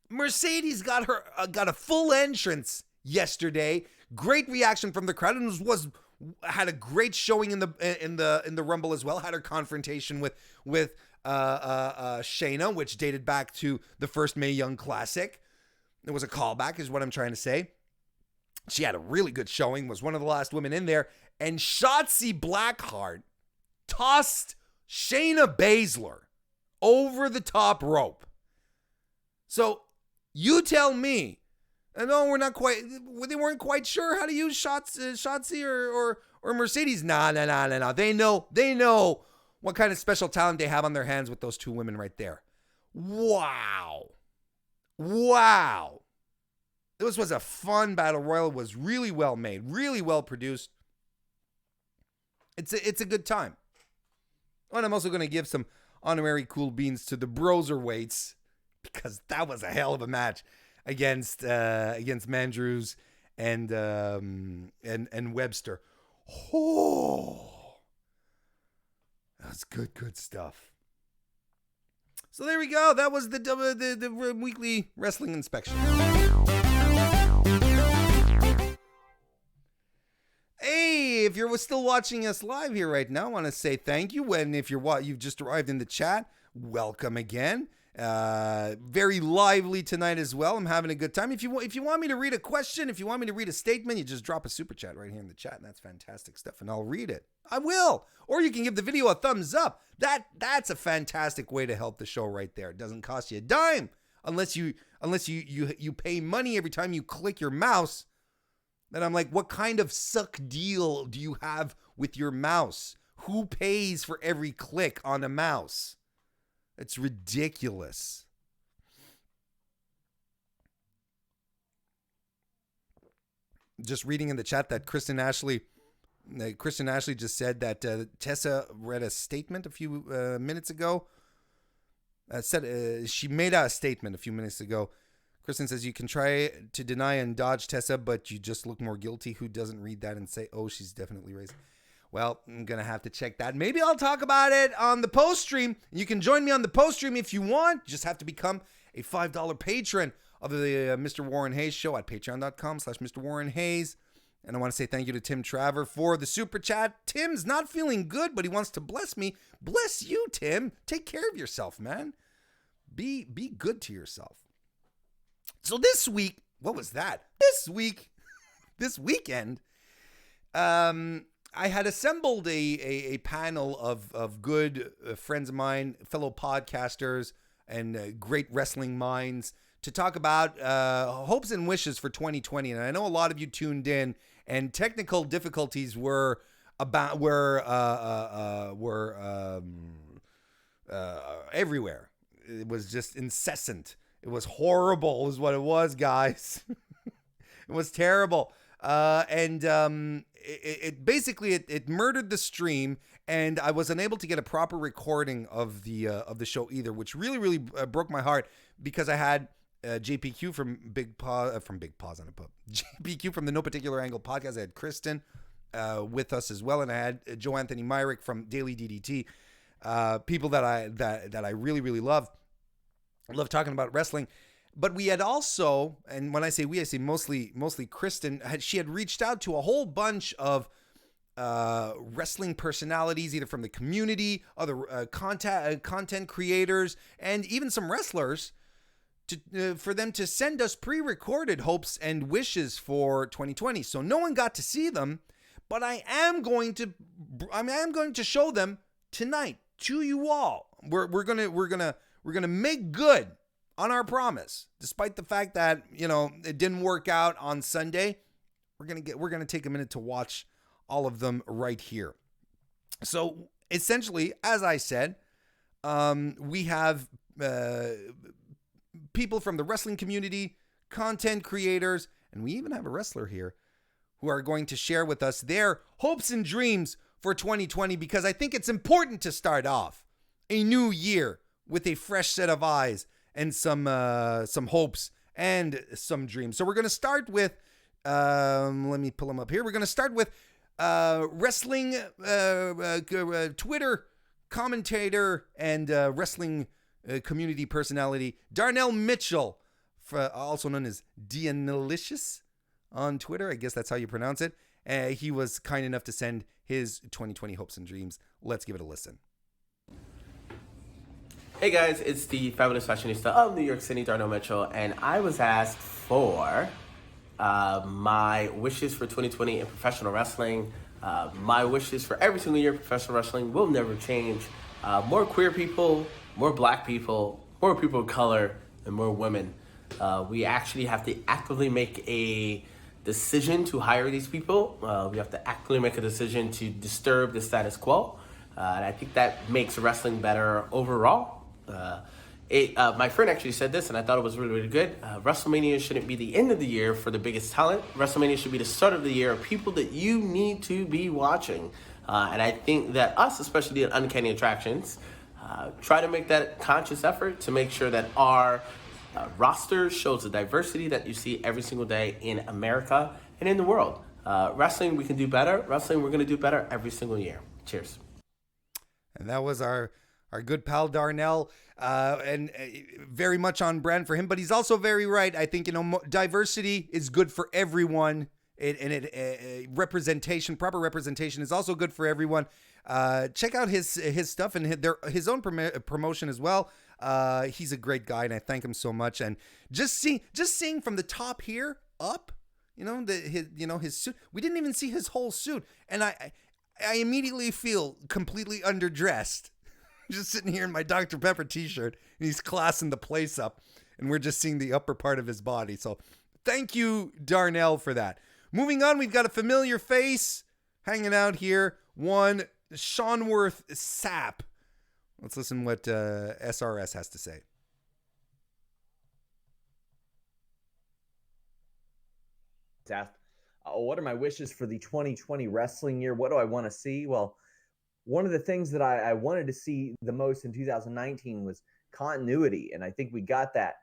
Mercedes got a full entrance yesterday. Great reaction from the crowd, and had a great showing in the Rumble as well. Had her confrontation with Shayna, which dated back to the first Mae Young Classic. It was a callback, is what I'm trying to say. She had a really good showing. Was one of the last women in there, and Shotzi Blackheart tossed Shayna Baszler over the top rope. So you tell me. No, they weren't quite sure how to use Shotzi or Mercedes. Nah. They know what kind of special talent they have on their hands with those two women right there. Wow. This was a fun battle royal. It was really well made, really well produced. It's a good time. And I'm also going to give some honorary cool beans to the Broserweights because that was a hell of a match against Mandrews and Webster. Oh, that's good stuff. So there we go. That was the weekly wrestling inspection. Hey, if you're still watching us live here right now, I want to say thank you. And if you've just arrived in the chat, welcome again. Very lively tonight as well. I'm having a good time. If you want me to read a question, if you want me to read a statement, you just drop a super chat right here in the chat, and that's fantastic stuff, and I'll read it. I will. Or you can give the video a thumbs up. That's a fantastic way to help the show right there. It doesn't cost you a dime unless you pay money every time you click your mouse. Then I'm like, what kind of suck deal do you have with your mouse? Who pays for every click on a mouse? It's ridiculous. Just reading in the chat that Kristen Ashley just said that Tessa read a statement a few minutes ago. She made out a statement a few minutes ago. Kristen says, you can try to deny and dodge Tessa, but you just look more guilty. Who doesn't read that and say, oh, she's definitely racist? Well, I'm going to have to check that. Maybe I'll talk about it on the post stream. You can join me on the post stream if you want. You just have to become a $5 patron of the Mr. Warren Hayes show at patreon.com/MrWarrenHayes. And I want to say thank you to Tim Traver for the super chat. Tim's not feeling good, but he wants to bless me. Bless you, Tim. Take care of yourself, man. Be good to yourself. So this week, what was that? This weekend, I had assembled a panel of good friends of mine, fellow podcasters, and great wrestling minds to talk about hopes and wishes for 2020. And I know a lot of you tuned in, and technical difficulties were everywhere. It was just incessant. It was horrible, is what it was, guys. It was terrible. It basically murdered the stream, and I was unable to get a proper recording of the show either, which really broke my heart, because I had JPQ from Big Paws on a Pub, JPQ from the No Particular Angle podcast. I had Kristen with us as well, and I had Joe Anthony Myrick from Daily DDT, people that I really love talking about wrestling. But we had also, and when I say we, I say mostly Kristen, she had reached out to a whole bunch of wrestling personalities, either from the community, other content creators, and even some wrestlers, for them to send us pre-recorded hopes and wishes for 2020. So no one got to see them, but I am going to show them tonight to you all. We're gonna make good on our promise, despite the fact that, it didn't work out on Sunday. We're gonna take a minute to watch all of them right here. So essentially, as I said, we have people from the wrestling community, content creators, and we even have a wrestler here who are going to share with us their hopes and dreams for 2020, because I think it's important to start off a new year with a fresh set of eyes and some hopes and some dreams. So we're going to start with, let me pull them up here. We're going to start with wrestling Twitter commentator and wrestling community personality Darnell Mitchell, also known as Dianilicious on Twitter. I guess that's how you pronounce it. He was kind enough to send his 2020 hopes and dreams. Let's give it a listen. Hey guys, it's the fabulous fashionista of New York City, Darnell Mitchell, and I was asked for my wishes for 2020 in professional wrestling. My wishes for every single year in professional wrestling will never change. More queer people, more black people, more people of color, and more women. We actually have to actively make a decision to hire these people. We have to actively make a decision to disturb the status quo. And I think that makes wrestling better overall. My friend actually said this, and I thought it was really good. WrestleMania shouldn't be the end of the year for the biggest talent. WrestleMania should be the start of the year of people that you need to be watching. And I think that us, especially at Uncanny Attractions, try to make that conscious effort to make sure that our roster shows the diversity that you see every single day in America and in the world. Wrestling, we can do better. Wrestling, we're going to do better every single year. Cheers. And that was our good pal Darnell, and very much on brand for him. But he's also very right. I think, diversity is good for everyone, and representation, proper representation, is also good for everyone. Check out his stuff and his own promotion as well. He's a great guy, and I thank him so much. And just seeing from the top here up, his suit. We didn't even see his whole suit, and I immediately feel completely underdressed. Just sitting here in my Dr. Pepper t-shirt, and he's classing the place up, and we're just seeing the upper part of his body. So thank you, Darnell, for that. Moving on, we've got a familiar face hanging out here. One Seanworth Sapp. Let's listen what SRS has to say. Asked, what are my wishes for the 2020 wrestling year? What do I want to see? Well, one of the things that I wanted to see the most in 2019 was continuity, and I think we got that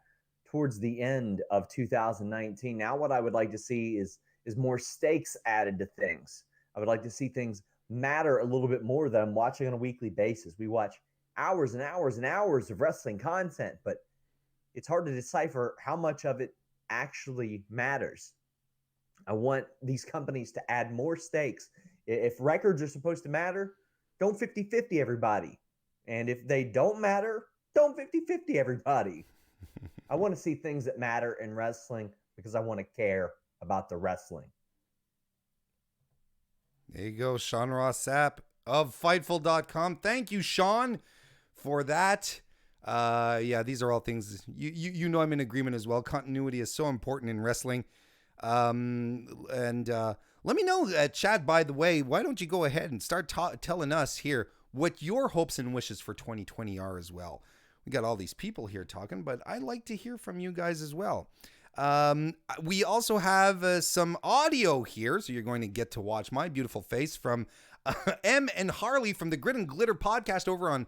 towards the end of 2019. Now what I would like to see is more stakes added to things. I would like to see things matter a little bit more that I'm watching on a weekly basis. We watch hours and hours and hours of wrestling content, but it's hard to decipher how much of it actually matters. I want these companies to add more stakes. If records are supposed to matter, don't 50-50 everybody. And if they don't matter, don't 50-50 everybody. I want to see things that matter in wrestling because I want to care about the wrestling. There you go, Sean Ross Sapp of Fightful.com. Thank you, Sean, for that. Yeah, these are all things you know I'm in agreement as well. Continuity is so important in wrestling. Let me know, Chad, by the way, why don't you go ahead and start telling us here what your hopes and wishes for 2020 are as well. We got all these people here talking, but I like to hear from you guys as well. We also have some audio here, so you're going to get to watch my beautiful face from M and Harley from the Grit and Glitter podcast over on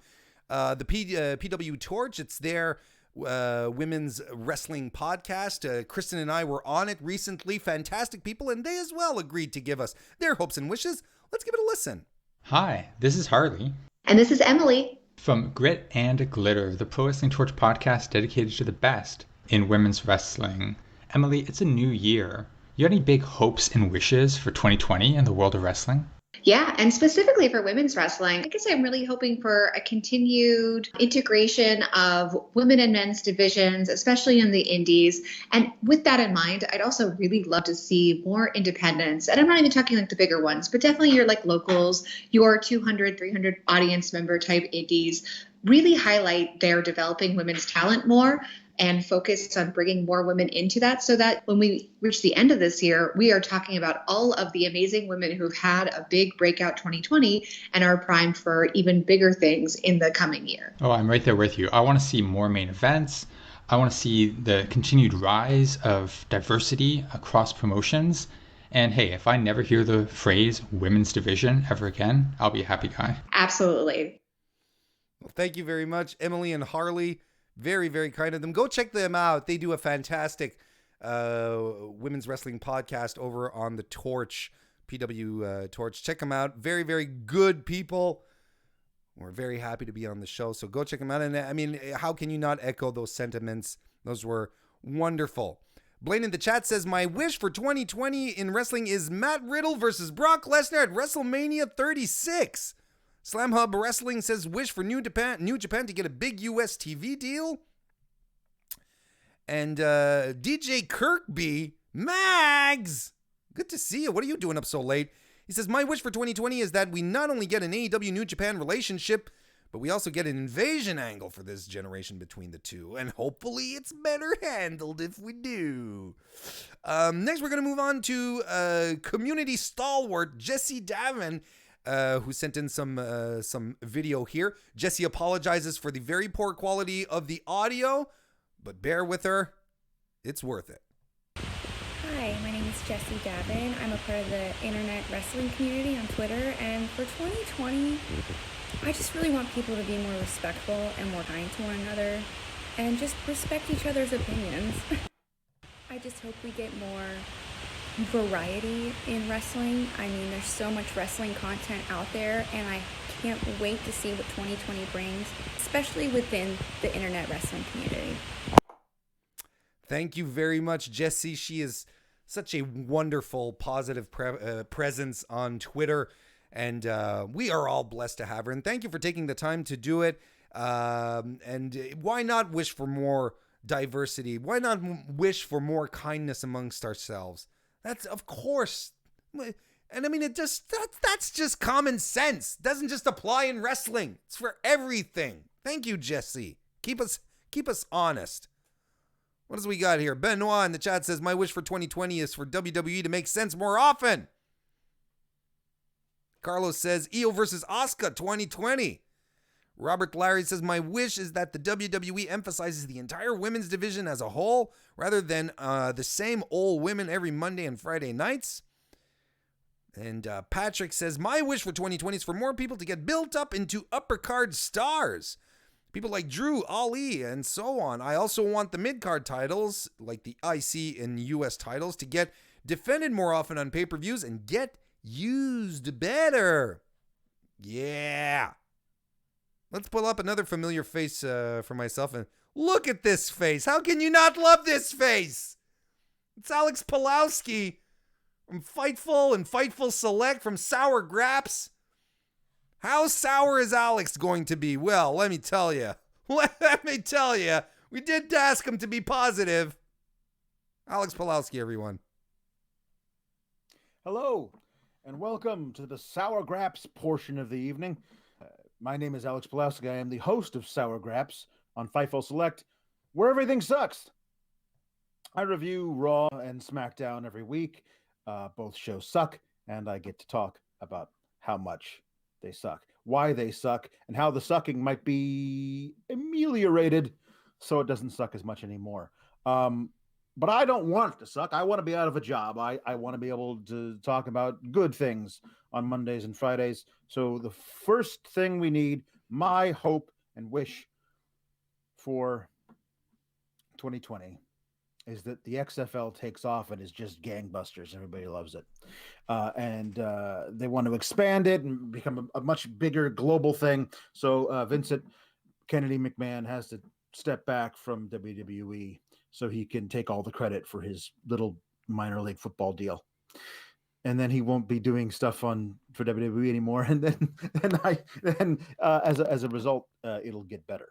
the PW Torch. It's their women's wrestling podcast. Kristen and I were on it recently. Fantastic people, and they as well agreed to give us their hopes and wishes. Let's give it a listen. Hi, this is Harley. And this is Emily. From Grit and Glitter, the Pro Wrestling Torch podcast dedicated to the best in women's wrestling. Emily, it's a new year. You got any big hopes and wishes for 2020 in the world of wrestling? Yeah, and specifically for women's wrestling, I guess I'm really hoping for a continued integration of women and men's divisions, especially in the indies. And with that in mind, I'd also really love to see more independents. And I'm not even talking like the bigger ones, but definitely your like locals, your 200, 300 audience member type indies, really highlight their developing women's talent more and focus on bringing more women into that, so that when we reach the end of this year, we are talking about all of the amazing women who've had a big breakout 2020 and are primed for even bigger things in the coming year. Oh, I'm right there with you. I want to see more main events. I want to see the continued rise of diversity across promotions. And hey, if I never hear the phrase women's division ever again, I'll be a happy guy. Absolutely. Well, thank you very much, Emily and Harley. Very, very kind of them. Go check them out. They do a fantastic women's wrestling podcast over on the Torch, PW Torch. Check them out. Very, very good people. We're very happy to be on the show. So go check them out. And I mean, how can you not echo those sentiments? Those were wonderful. Blaine in the chat says, my wish for 2020 in wrestling is Matt Riddle versus Brock Lesnar at WrestleMania 36. Slam Hub Wrestling says, wish for New Japan to get a big US TV deal. And DJ Kirkby, Mags, good to see you. What are you doing up so late? He says, my wish for 2020 is that we not only get an AEW New Japan relationship, but we also get an invasion angle for this generation between the two. And hopefully it's better handled if we do. Next, we're going to move on to community stalwart Jesse Davin, who sent in some video here. Jessie apologizes for the very poor quality of the audio, but bear with her. It's worth it. Hi, my name is Jessie Davin. I'm a part of the internet wrestling community on Twitter, and for 2020, I just really want people to be more respectful and more kind to one another, and just respect each other's opinions. I just hope we get more variety in wrestling. I mean, there's so much wrestling content out there, and I can't wait to see what 2020 brings, especially within the internet wrestling community. Thank you very much, Jessie. She is such a wonderful, positive presence on Twitter, and we are all blessed to have her. And thank you for taking the time to do it. And why not wish for more diversity? Why not wish for more kindness amongst ourselves? That's, of course, and I mean, that's just common sense. It doesn't just apply in wrestling. It's for everything. Thank you, Jessie. Keep us honest. What else we got here? Benoit in the chat says, my wish for 2020 is for WWE to make sense more often. Carlos says, Io versus Asuka 2020. Robert Larry says, my wish is that the WWE emphasizes the entire women's division as a whole rather than the same old women every Monday and Friday nights. And Patrick says, my wish for 2020 is for more people to get built up into upper card stars. People like Drew, Ali, and so on. I also want the mid-card titles, like the IC and US titles, to get defended more often on pay-per-views and get used better. Yeah. Let's pull up another familiar face for myself. And look at this face. How can you not love this face? It's Alex Pulowski from Fightful and Fightful Select from Sour Graps. How sour is Alex going to be? Well, let me tell you. We did ask him to be positive. Alex Pulowski, everyone. Hello. and welcome to the Sour Graps portion of the evening. My name is Alex Pulaski. I am the host of Sour Graps on Fightful Select, where everything sucks. I review Raw and SmackDown every week. Both shows suck, and I get to talk about how much they suck, why they suck, and how the sucking might be ameliorated so it doesn't suck as much anymore. But I don't want it to suck. I want to be out of a job. I want to be able to talk about good things on Mondays and Fridays. So the first thing we need, my hope and wish for 2020, is that the XFL takes off and is just gangbusters. Everybody loves it. And they want to expand it and become a much bigger global thing. So Vincent Kennedy McMahon has to step back from WWE so he can take all the credit for his little minor league football deal. And then he won't be doing stuff for WWE anymore. And then as a result, it'll get better.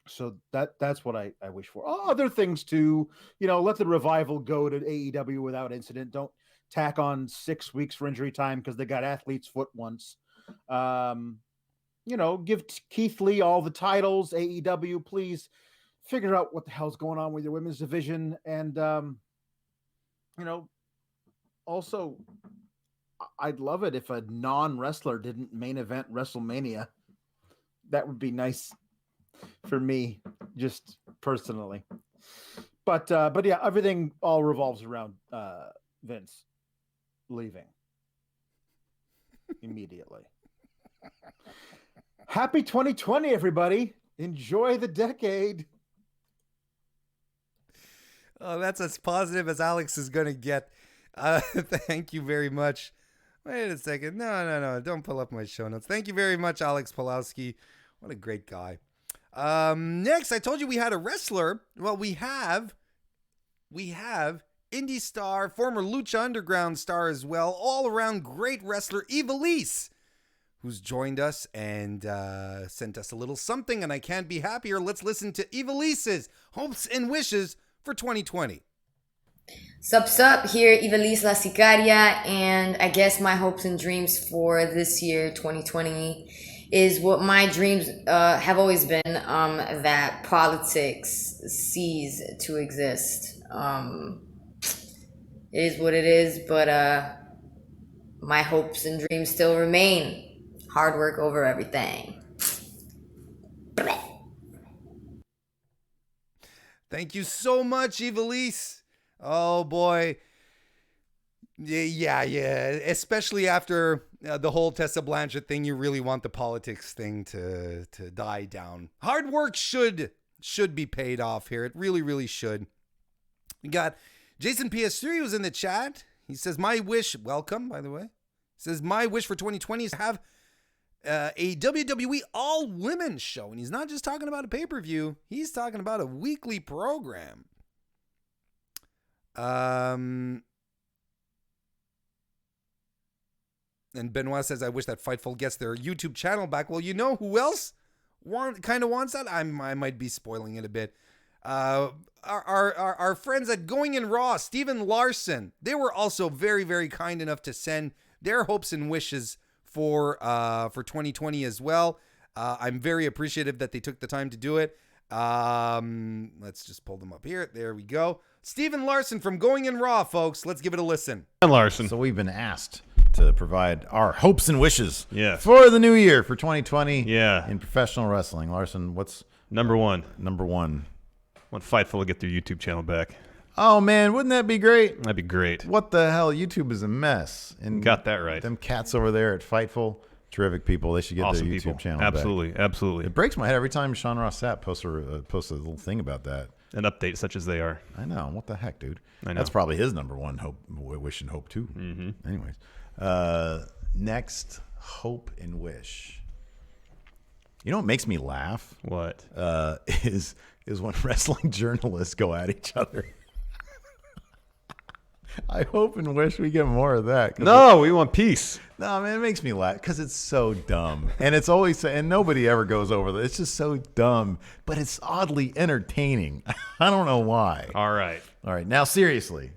So that's what I wish for. Other things too, let the revival go to AEW without incident. Don't tack on 6 weeks for injury time because they got athlete's foot once. Give Keith Lee all the titles. AEW, please figure out what the hell's going on with your women's division. And, also, I'd love it if a non-wrestler didn't main event WrestleMania. That would be nice for me, just personally. But yeah, everything all revolves around Vince leaving immediately. Happy 2020, everybody. Enjoy the decade. Oh, that's as positive as Alex is going to get. Thank you very much. Wait a second. No. Don't pull up my show notes. Thank you very much, Alex Pulowski. What a great guy. Next, I told you we had a wrestler. Well, we have indie star, former Lucha Underground star as well, all-around great wrestler Ivelisse, who's joined us and sent us a little something, and I can't be happier. Let's listen to Ivelisse's hopes and wishes for 2020. Sup, here Ivelisse La Sicaria, and I guess my hopes and dreams for this year, 2020, is what my dreams have always been, that politics cease to exist. It is what it is, but my hopes and dreams still remain. Hard work over everything. Thank you so much, Ivelisse. Oh, boy. Yeah. Especially after the whole Tessa Blanchett thing, you really want the politics thing to die down. Hard work should be paid off here. It really, really should. We got Jason PS3 who's in the chat. He says, my wish, welcome, by the way. He says, my wish for 2020 is to have a WWE all-women show. And he's not just talking about a pay-per-view. He's talking about a weekly program. And Benoit says, I wish that Fightful gets their YouTube channel back. Well, you know who else kind of wants that? I might be spoiling it a bit. Our friends at Going in Raw, Steven Larson, they were also very, very kind enough to send their hopes and wishes for 2020 as well. I'm very appreciative that they took the time to do it. Let's just pull them up here. There we go. Steven Larson from Going in Raw, folks. Let's give it a listen. And Larson. So we've been asked to provide our hopes and wishes Yes. for the new year, for 2020 Yeah. in professional wrestling. Larson, what's Number one. I want Fightful to get their YouTube channel back. Oh, man, wouldn't that be great? That'd be great. What the hell? YouTube is a mess. And Got that right. Them cats over there at Fightful, terrific people. They should get Awesome their YouTube people. channel Absolutely. back. Absolutely. It breaks my head every time Sean Ross Sapp posts a little thing about that. An update such as they are. I know. What the heck, dude? I know. That's probably his number one hope, wish and hope, too. Mm-hmm. Anyways, next, hope and wish. You know what makes me laugh? What? Is when wrestling journalists go at each other. I hope and wish we get more of that. No, we want peace. No, man, it makes me laugh because it's so dumb. And it's always, and nobody ever goes over that. It's just so dumb, but it's oddly entertaining. I don't know why. All right. All right. Now, seriously.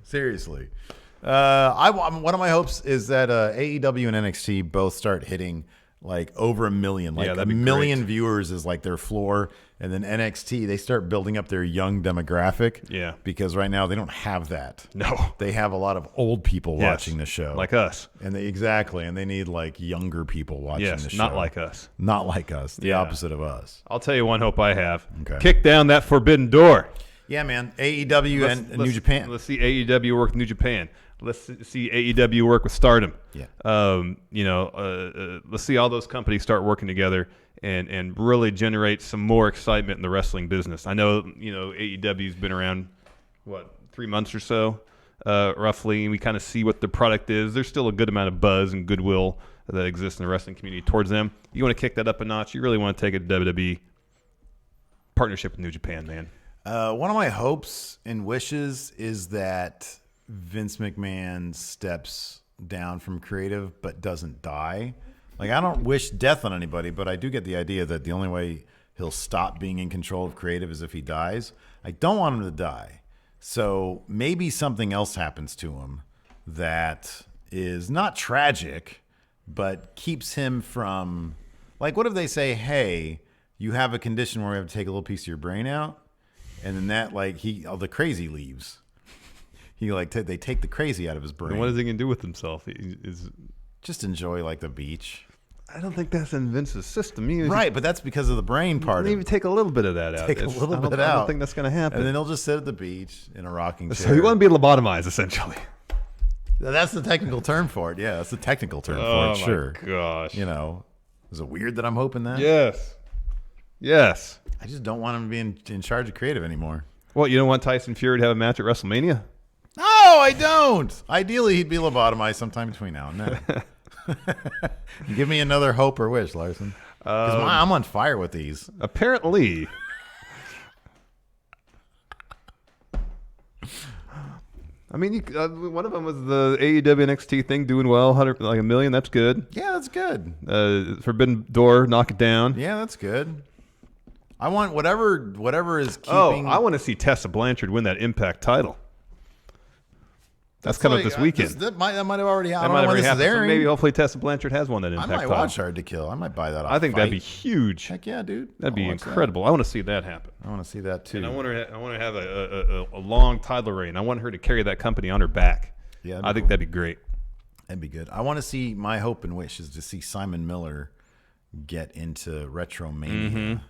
One of my hopes is that AEW and NXT both start hitting like over 1 million. Like a million viewers is like their floor. And then NXT, they start building up their young demographic. Yeah. Because right now they don't have that. No. They have a lot of old people watching the show. Like us. And exactly. And they need like younger people watching the show. Not like us. Not like us. The opposite of us. I'll tell you one hope I have. Okay. Kick down that forbidden door. Yeah, man. AEW and New Japan. Let's see AEW work with New Japan. Let's see AEW work with Stardom. Yeah. Let's see all those companies start working together and really generate some more excitement in the wrestling business. I know, AEW's been around, 3 months or so, roughly, and we kind of see what the product is. There's still a good amount of buzz and goodwill that exists in the wrestling community towards them. You want to kick that up a notch, you really want to take a WWE partnership with New Japan, man. One of my hopes and wishes is that Vince McMahon steps down from creative but doesn't die. Like, I don't wish death on anybody, but I do get the idea that the only way he'll stop being in control of creative is if he dies. I don't want him to die. So maybe something else happens to him that is not tragic, but keeps him from, like, what if they say, hey, you have a condition where we have to take a little piece of your brain out? And then that, like, the crazy leaves. He they take the crazy out of his brain. And what is he going to do with himself? Just enjoy like the beach. I don't think that's in Vince's system. Right, but that's because of the brain part. Maybe take a little bit of that out. Take a little bit out. I don't think that's going to happen. And then he'll just sit at the beach in a rocking chair. So you want to be lobotomized, essentially. That's the technical term for it. Yeah, that's the technical term for it. Sure. Oh my gosh. Is it weird that I'm hoping that? Yes. I just don't want him to be in charge of creative anymore. Well, you don't want Tyson Fury to have a match at WrestleMania? No, I don't. Ideally, he'd be lobotomized sometime between now and then. Give me another hope or wish, Larson. Because I'm on fire with these. Apparently. I mean, one of them was the AEW NXT thing doing well, 1 million. That's good. Yeah, that's good. Forbidden Door, knock it down. Yeah, that's good. I want whatever is keeping. Oh, I want to see Tessa Blanchard win that Impact title. That's coming up this weekend. That might have already happened. That might have already happened. So maybe hopefully Tessa Blanchard has won that Impact title. I might watch Hard to Kill. I might buy that off. I think that'd be huge. Heck yeah, dude. That'd be incredible. I want to see that happen. I want to see that too. And I want to have a long title reign. I want her to carry that company on her back. Yeah, I think that'd be great. That'd be good. I want to see, my hope and wish is to see Simon Miller get into Retromania.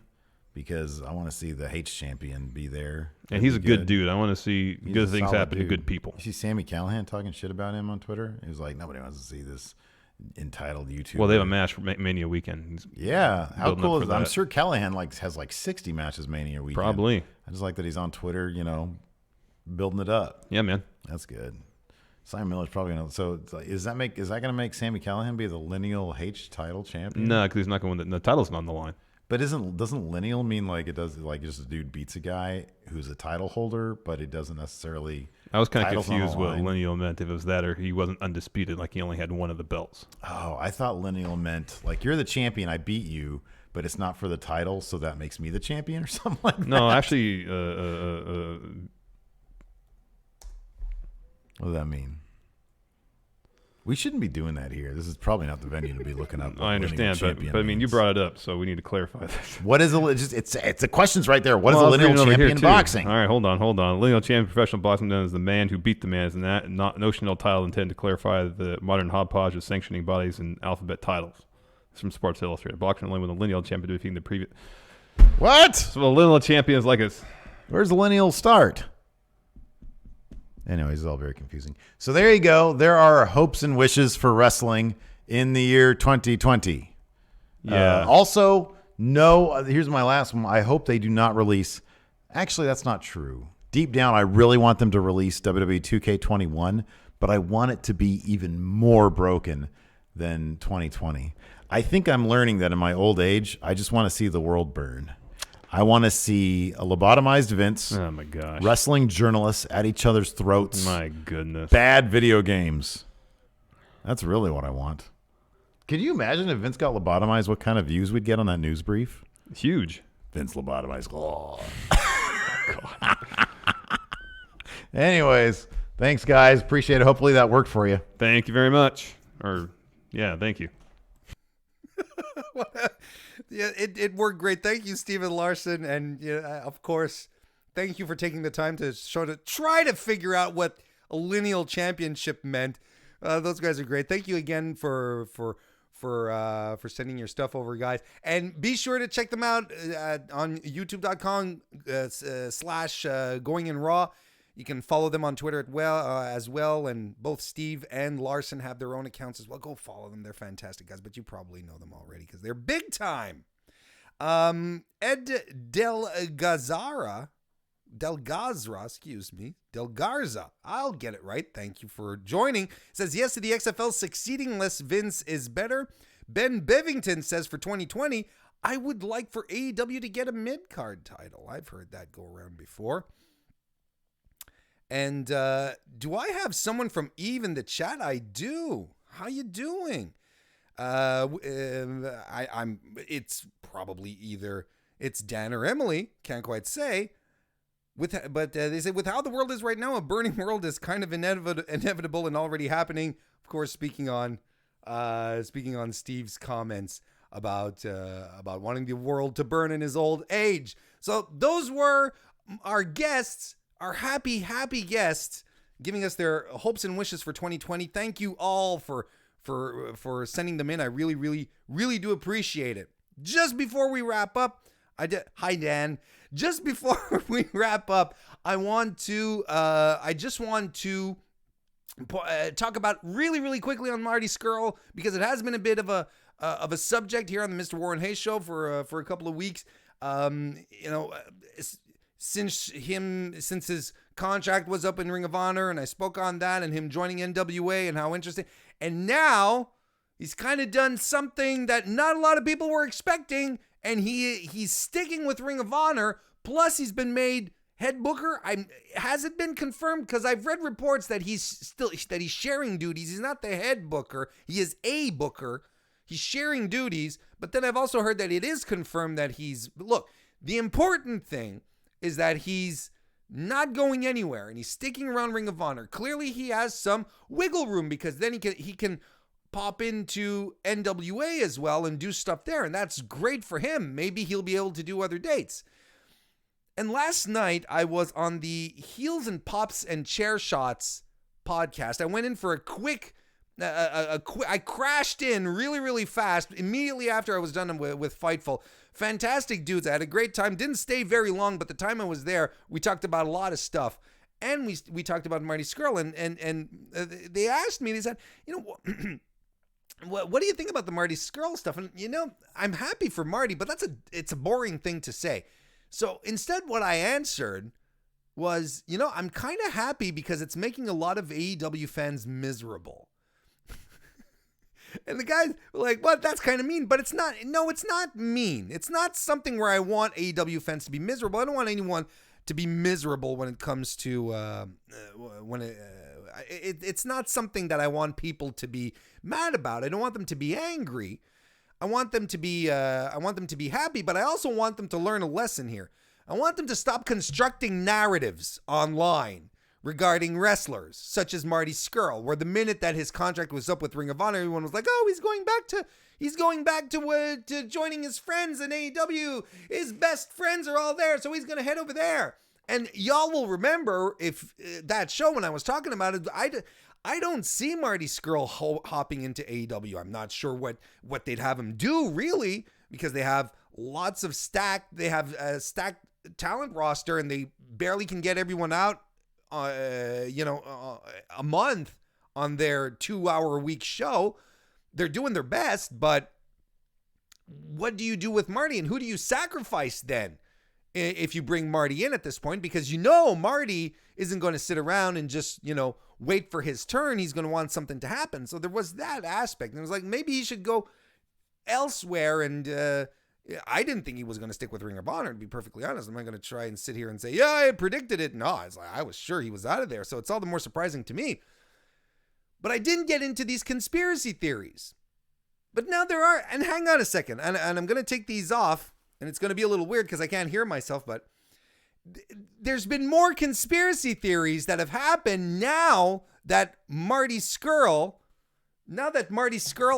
Because I want to see the H champion be there. And he's a good dude. I want to see good things happen to good people. You see Sammy Callahan talking shit about him on Twitter? He was like, nobody wants to see this entitled YouTuber. Well, they have a match for Mania weekend. Yeah. How cool is that? I'm sure Callahan has 60 matches Mania weekend. Probably. I just like that he's on Twitter, building it up. Yeah, man. That's good. Simon Miller's probably going to. So is that going to make Sammy Callahan be the lineal H title champion? No, because he's not going to win. The title's not on the line. But doesn't lineal mean like it does, like just a dude beats a guy who's a title holder, but it doesn't necessarily. I was kind of confused what lineal meant, if it was that or he wasn't undisputed, like he only had one of the belts. Oh, I thought lineal meant like you're the champion, I beat you, but it's not for the title, so that makes me the champion or something like that. No, actually, what does that mean? We shouldn't be doing that here. This is probably not the venue to be looking up. I understand, but I mean, you brought it up, so we need to clarify this. What is it's the question's right there. What is a lineal champion in boxing? All right, hold on. Lineal champion professional boxing known as the man who beat the man is that notional title intended to clarify the modern hodgepodge of sanctioning bodies and alphabet titles. It's from Sports Illustrated. Boxing only with a lineal champion defeating the previous. What? So a lineal champion is like a. Where's the lineal start? Anyways, it's all very confusing. So there you go. There are hopes and wishes for wrestling in the year 2020. Yeah. Also, no, here's my last one. I hope they do not release. Actually, that's not true. Deep down, I really want them to release WWE 2K21, but I want it to be even more broken than 2020. I think I'm learning that in my old age, I just want to see the world burn. I want to see a lobotomized Vince. Oh, my gosh. Wrestling journalists at each other's throats. My goodness. Bad video games. That's really what I want. Could you imagine if Vince got lobotomized, what kind of views we'd get on that news brief? Huge. Vince lobotomized. Oh. Anyways, Thanks, guys. Appreciate it. Hopefully that worked for you. Thank you very much. Thank you. Yeah, it worked great. Thank you, Stephen Larson, and of course, thank you for taking the time to try to figure out what a lineal championship meant. Those guys are great. Thank you again for sending your stuff over, guys, and be sure to check them out on youtube.com / Going in Raw. You can follow them on Twitter as well, and both Steve and Larson have their own accounts as well. Go follow them. They're fantastic guys, but you probably know them already because they're big time. Ed Delgazra, I'll get it right. Thank you for joining. Says yes to the XFL succeeding less Vince is better. Ben Bevington says for 2020, I would like for AEW to get a mid-card title. I've heard that go around before. And do I have someone from Eve in the chat? I do. How you doing? It's probably either it's Dan or Emily. Can't quite say. But they say with how the world is right now, a burning world is kind of inevitable and already happening. Of course, speaking on Steve's comments about wanting the world to burn in his old age. So those were our guests. Our happy guests giving us their hopes and wishes for 2020. Thank you all for sending them in. I really, really, really do appreciate it. Just before we wrap up, hi Dan. Just before we wrap up, I just want to talk about really, really quickly on Marty Scurll because it has been a bit of a subject here on the Mr. Warren Hayes show for a couple of weeks. Since his contract was up in Ring of Honor, and I spoke on that and him joining NWA and how interesting. And now he's kind of done something that not a lot of people were expecting, and he's sticking with Ring of Honor. Plus, he's been made head booker. Has it been confirmed? Because I've read reports that he's sharing duties. He's not the head booker. He is a booker. He's sharing duties. But then I've also heard that it is confirmed that the important thing is that he's not going anywhere and he's sticking around Ring of Honor. Clearly he has some wiggle room because then he can pop into NWA as well and do stuff there, and that's great for him. Maybe he'll be able to do other dates. And last night I was on the Heels and Pops and Chair Shots podcast. I went in for a quick I crashed in really, really fast immediately after I was done with Fightful. Fantastic dudes. I had a great time. Didn't stay very long, but the time I was there, we talked about a lot of stuff. And we talked about Marty Scurll, and they asked me, they said, what do you think about the Marty Scurll stuff? And, I'm happy for Marty, but it's a boring thing to say. So instead, what I answered was, I'm kind of happy because it's making a lot of AEW fans miserable. And the guys were like, what? That's kind of mean. But it's not. No, it's not mean. It's not something where I want AEW fans to be miserable. I don't want anyone to be miserable when it comes to it's not something that I want people to be mad about. I don't want them to be angry. I want them to be happy, but I also want them to learn a lesson here. I want them to stop constructing narratives online regarding wrestlers such as Marty Scurll, where the minute that his contract was up with Ring of Honor, everyone was like, "Oh, he's going back to joining his friends in AEW. His best friends are all there, so he's going to head over there." And y'all will remember if that show when I was talking about it, I don't see Marty Scurll hopping into AEW. I'm not sure what they'd have him do really, because they have lots of stacked talent roster, and they barely can get everyone out a month on their 2-hour-a-week show. They're doing their best, but what do you do with Marty, and who do you sacrifice then if you bring Marty in at this point? Because Marty isn't going to sit around and just wait for his turn. He's going to want something to happen. So there was that aspect, and it was like maybe he should go elsewhere. And I didn't think he was going to stick with Ring of Honor, to be perfectly honest. I'm not going to try and sit here and say, yeah, I predicted it. No, I was sure he was out of there. So it's all the more surprising to me. But I didn't get into these conspiracy theories. But now there are, and hang on a second, and I'm going to take these off, and it's going to be a little weird because I can't hear myself, but there's been more conspiracy theories that have happened now that Marty Scurll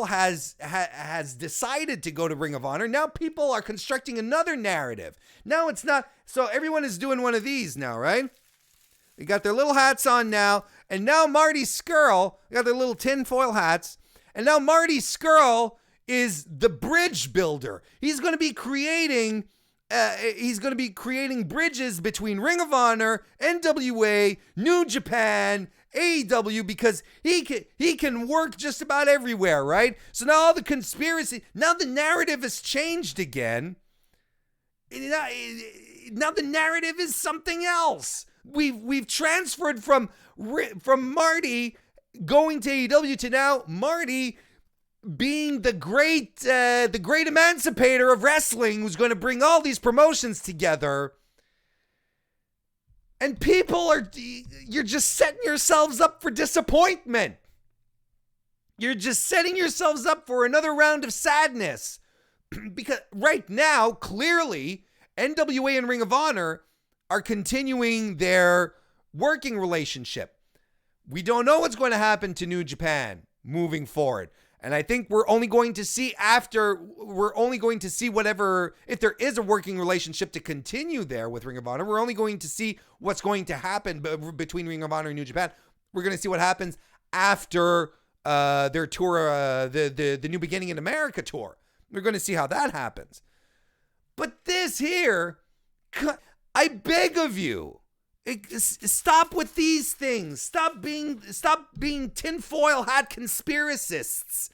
has decided to go to Ring of Honor. Now people are constructing another narrative. Now it's not, so everyone is doing one of these now, right? They got their little hats on now, and now Marty Scurll, they got their little tinfoil hats, and now Marty Scurll is the bridge builder. He's going to be creating bridges between Ring of Honor, NWA, New Japan, AEW, because he can work just about everywhere, right? So now all the conspiracy, now the narrative has changed again. Now the narrative is something else. We've transferred from Marty going to AEW to now Marty being the great emancipator of wrestling, who's going to bring all these promotions together. And you're just setting yourselves up for disappointment. You're just setting yourselves up for another round of sadness. Because right now, clearly, NWA and Ring of Honor are continuing their working relationship. We don't know what's going to happen to New Japan moving forward. And I think we're only going to see whatever, if there is a working relationship to continue there with Ring of Honor, we're only going to see what's going to happen between Ring of Honor and New Japan. We're going to see what happens after their tour, the New Beginning in America tour. We're going to see how that happens. But this here, I beg of you, stop with these things. Stop being tinfoil hat conspiracists.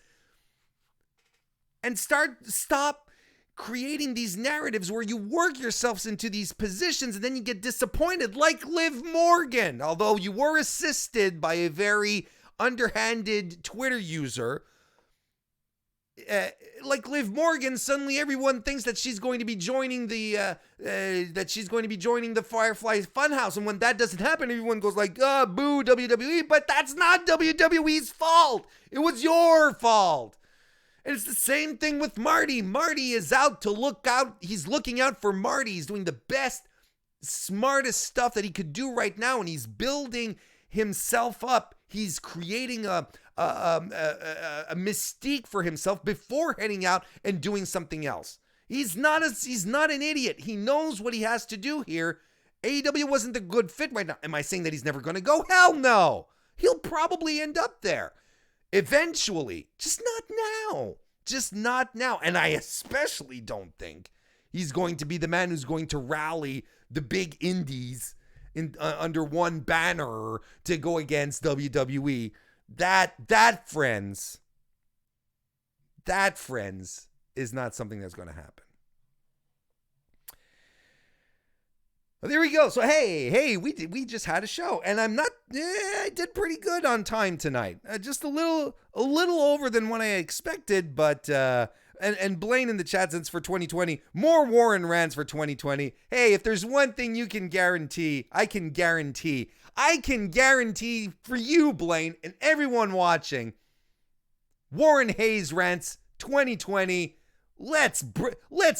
And stop creating these narratives where you work yourselves into these positions and then you get disappointed, like Liv Morgan. Although you were assisted by a very underhanded Twitter user, like Liv Morgan, suddenly everyone thinks that she's going to be joining the Firefly Funhouse, and when that doesn't happen, everyone goes like, boo WWE. But that's not WWE's fault. It was your fault. And it's the same thing with Marty. Marty is out to look out. He's looking out for Marty. He's doing the best, smartest stuff that he could do right now, and he's building himself up. He's creating a mystique for himself before heading out and doing something else. He's not an idiot. He knows what he has to do here. AEW wasn't a good fit right now. Am I saying that he's never going to go? Hell no. He'll probably end up there eventually. Just not now. Just not now. And I especially don't think he's going to be the man who's going to rally the big indies under one banner to go against WWE. That friends is not something that's going to happen. Well, there we go. So hey, we just had a show, and I did pretty good on time tonight. Just a little over than what I expected, but and Blaine in the chat says for 2020, more Warren rants for 2020. Hey, if there's one thing you can guarantee, I can guarantee for you, Blaine, and everyone watching, Warren Hayes rants 2020. Let's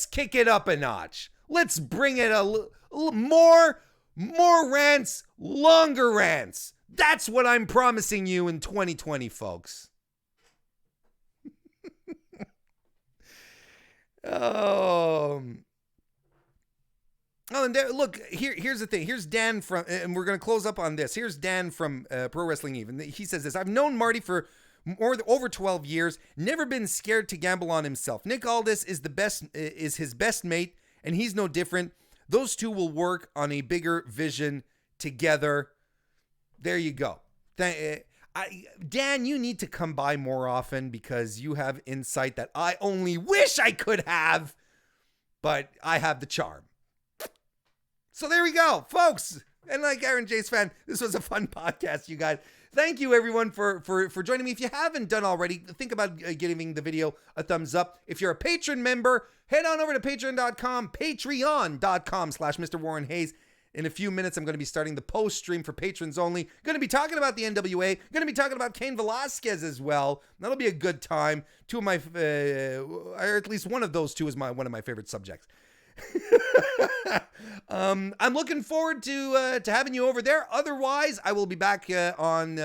kick it up a notch. Let's bring it a little more rants, longer rants. That's what I'm promising you in 2020, folks. And there, look, here's the thing. Here's Dan from, and we're going to close up on this. Here's Dan from Pro Wrestling Even. He says this: I've known Marty for over 12 years, never been scared to gamble on himself. Nick Aldis is his best mate, and he's no different. Those two will work on a bigger vision together. There you go. Dan, you need to come by more often because you have insight that I only wish I could have, but I have the charm. So there we go, folks. And like Aaron J's fan, this was a fun podcast, you guys. Thank you, everyone, for joining me. If you haven't done already, think about giving the video a thumbs up. If you're a patron member, head on over to patreon.com/MrWarrenHayes. In a few minutes, I'm going to be starting the post stream for patrons only. Going to be talking about the NWA. Going to be talking about Cain Velasquez as well. That'll be a good time. Two of my, or at least one of those two is one of my favorite subjects. I'm looking forward to having you over there. Otherwise, I will be back on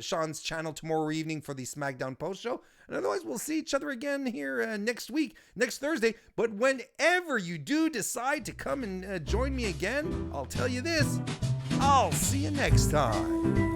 Sean's channel tomorrow evening for the SmackDown post show. And otherwise, we'll see each other again here next week, next Thursday. But whenever you do decide to come and join me again, I'll tell you this. I'll see you next time.